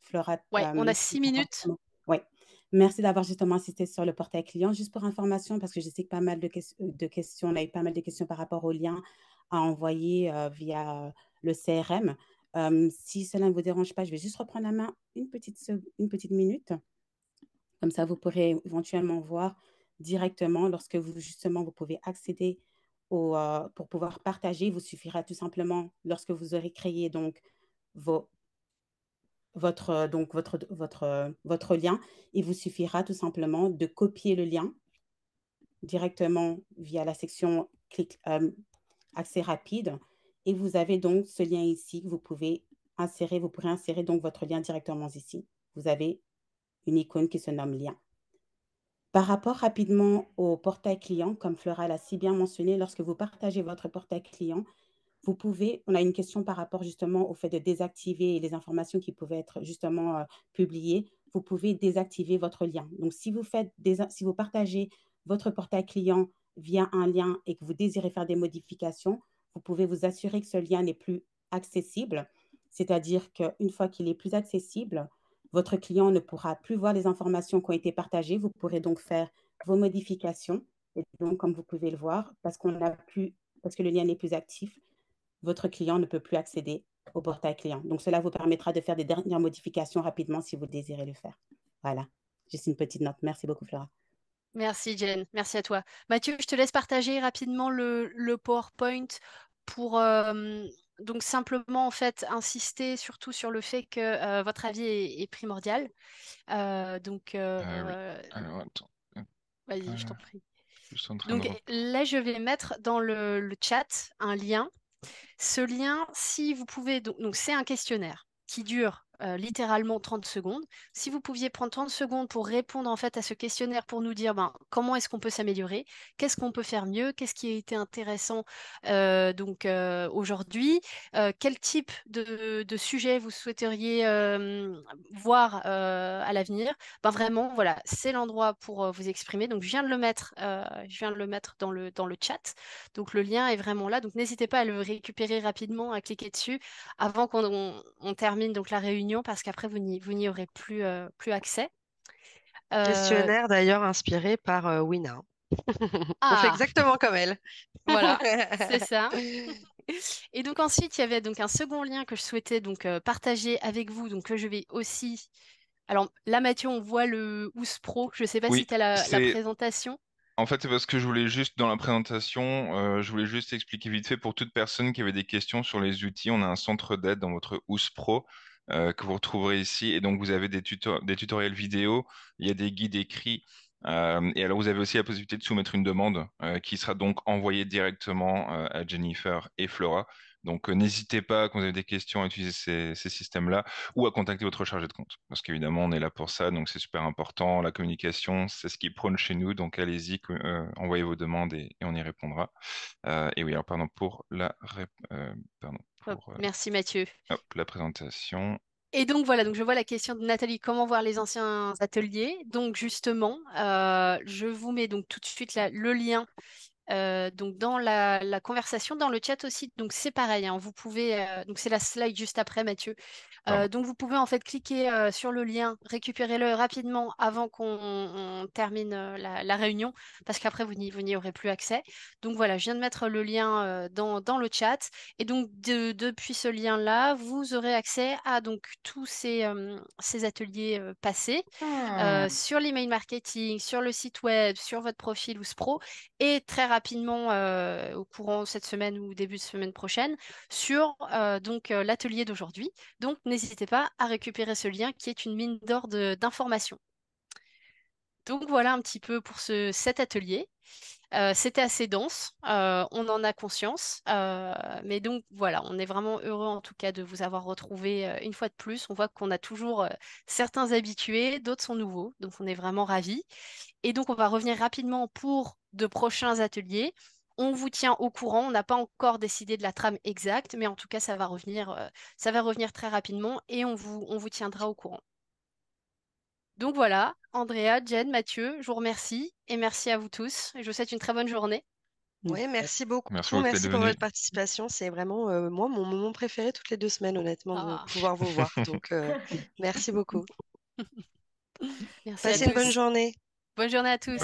Flora, Ouais, on a 6 minutes. ouais. Merci d'avoir justement insisté sur le portail client. Juste pour information, parce que je sais que pas mal de questions, on a eu pas mal de questions par rapport au lien à envoyer via le CRM. Si cela ne vous dérange pas, je vais juste reprendre la main une petite minute. Comme ça, vous pourrez éventuellement voir directement lorsque justement, vous pouvez accéder pour pouvoir partager. Il vous suffira tout simplement, lorsque vous aurez créé donc vos, votre lien, il vous suffira tout simplement de copier le lien directement via la section accès rapide. Et vous avez donc ce lien ici que vous pourrez insérer donc votre lien directement ici. Vous avez une icône qui se nomme lien. Par rapport rapidement au portail client, comme Flora l'a si bien mentionné, lorsque vous partagez votre portail client, on a une question par rapport justement au fait de désactiver les informations qui pouvaient être justement publiées. Vous pouvez désactiver votre lien. Donc, si vous partagez votre portail client via un lien et que vous désirez faire des modifications, vous pouvez vous assurer que ce lien n'est plus accessible. C'est-à-dire qu'une fois qu'il est plus accessible, votre client ne pourra plus voir les informations qui ont été partagées. Vous pourrez donc faire vos modifications. Et donc, comme vous pouvez le voir, parce que le lien n'est plus actif, votre client ne peut plus accéder au portail client. Donc, cela vous permettra de faire des dernières modifications rapidement si vous désirez le faire. Voilà, juste une petite note. Merci beaucoup, Flora. Merci Jen, merci à toi. Mathieu, je te laisse partager rapidement le PowerPoint pour donc simplement en fait insister surtout sur le fait que votre avis est primordial. Donc Oui. Alors, attends. vas-y, je t'en prie. Je suis en train de Donc là, je vais mettre dans le chat un lien. Ce lien, si vous pouvez, donc c'est un questionnaire qui dure littéralement 30 secondes. Si vous pouviez prendre 30 secondes pour répondre en fait à ce questionnaire pour nous dire ben, comment est-ce qu'on peut s'améliorer, qu'est-ce qu'on peut faire mieux, qu'est-ce qui a été intéressant aujourd'hui, quel type de sujet vous souhaiteriez voir à l'avenir, ben vraiment voilà, c'est l'endroit pour vous exprimer. Donc je viens de le mettre dans le chat. Donc le lien est vraiment là. Donc n'hésitez pas à le récupérer rapidement, à cliquer dessus avant qu'on termine donc la réunion parce qu'après vous n'y aurez plus accès. Euh, Questionnaire d'ailleurs inspiré par Wina. On fait Ah, exactement comme elle. voilà, c'est ça. Et donc ensuite, il y avait donc un second lien que je souhaitais donc partager avec vous, donc que je vais aussi. Alors là, Mathieu, on voit le Ous Pro. Je ne sais pas si Oui, tu as la c'est présentation. en fait c'est parce que je voulais juste dans la présentation, je voulais juste expliquer vite fait pour toute personne qui avait des questions sur les outils. On a un centre d'aide dans votre OUS Pro que vous retrouverez ici, et donc vous avez des tutoriels vidéo, il y a des guides écrits. Et alors vous avez aussi la possibilité de soumettre une demande qui sera donc envoyée directement à Jennifer et Flora. Donc n'hésitez pas quand vous avez des questions à utiliser ces systèmes-là ou à contacter votre chargé de compte. Parce qu'évidemment, on est là pour ça, donc c'est super important. La communication, c'est ce qui prône chez nous, donc allez-y, envoyez vos demandes et on y répondra. Et oui, alors pardon pour pardon, Hop, pour merci Mathieu. hop, la présentation. Et donc voilà, donc je vois la question de Nathalie, comment voir les anciens ateliers? Donc justement, je vous mets donc tout de suite là, le lien donc dans la conversation, dans le chat aussi. Donc c'est pareil, hein, vous pouvez, donc c'est la slide juste après, Mathieu. Pardon. Donc vous pouvez en fait cliquer sur le lien, récupérez-le rapidement avant qu'on termine la réunion, parce qu'après vous n'y aurez plus accès. Donc voilà, je viens de mettre le lien dans le chat. Et donc depuis ce lien-là, vous aurez accès à donc tous ces ateliers passés sur l'email marketing, sur le site web, sur votre profil Ouzpro, et très rapidement au courant cette semaine ou début de semaine prochaine sur l'atelier d'aujourd'hui. Donc n'hésitez pas à récupérer ce lien qui est une mine d'or d'informations. Donc voilà un petit peu pour cet atelier. C'était assez dense, on en a conscience, mais donc voilà, on est vraiment heureux en tout cas de vous avoir retrouvé une fois de plus. On voit qu'on a toujours certains habitués, d'autres sont nouveaux, donc on est vraiment ravis. Et donc on va revenir rapidement pour de prochains ateliers. On vous tient au courant, on n'a pas encore décidé de la trame exacte, mais en tout cas ça va revenir très rapidement et on vous tiendra au courant. Donc voilà, Andrea, Jen, Mathieu, je vous remercie et merci à vous tous. Je vous souhaite une très bonne journée. Oui, merci beaucoup. Merci beaucoup Merci d'être pour venu. votre participation. C'est vraiment, moi, mon moment préféré toutes les 2 semaines, honnêtement, de Ah. pouvoir vous voir. Donc, merci beaucoup. Merci à Passez une bonne tous. journée. Bonne journée à tous.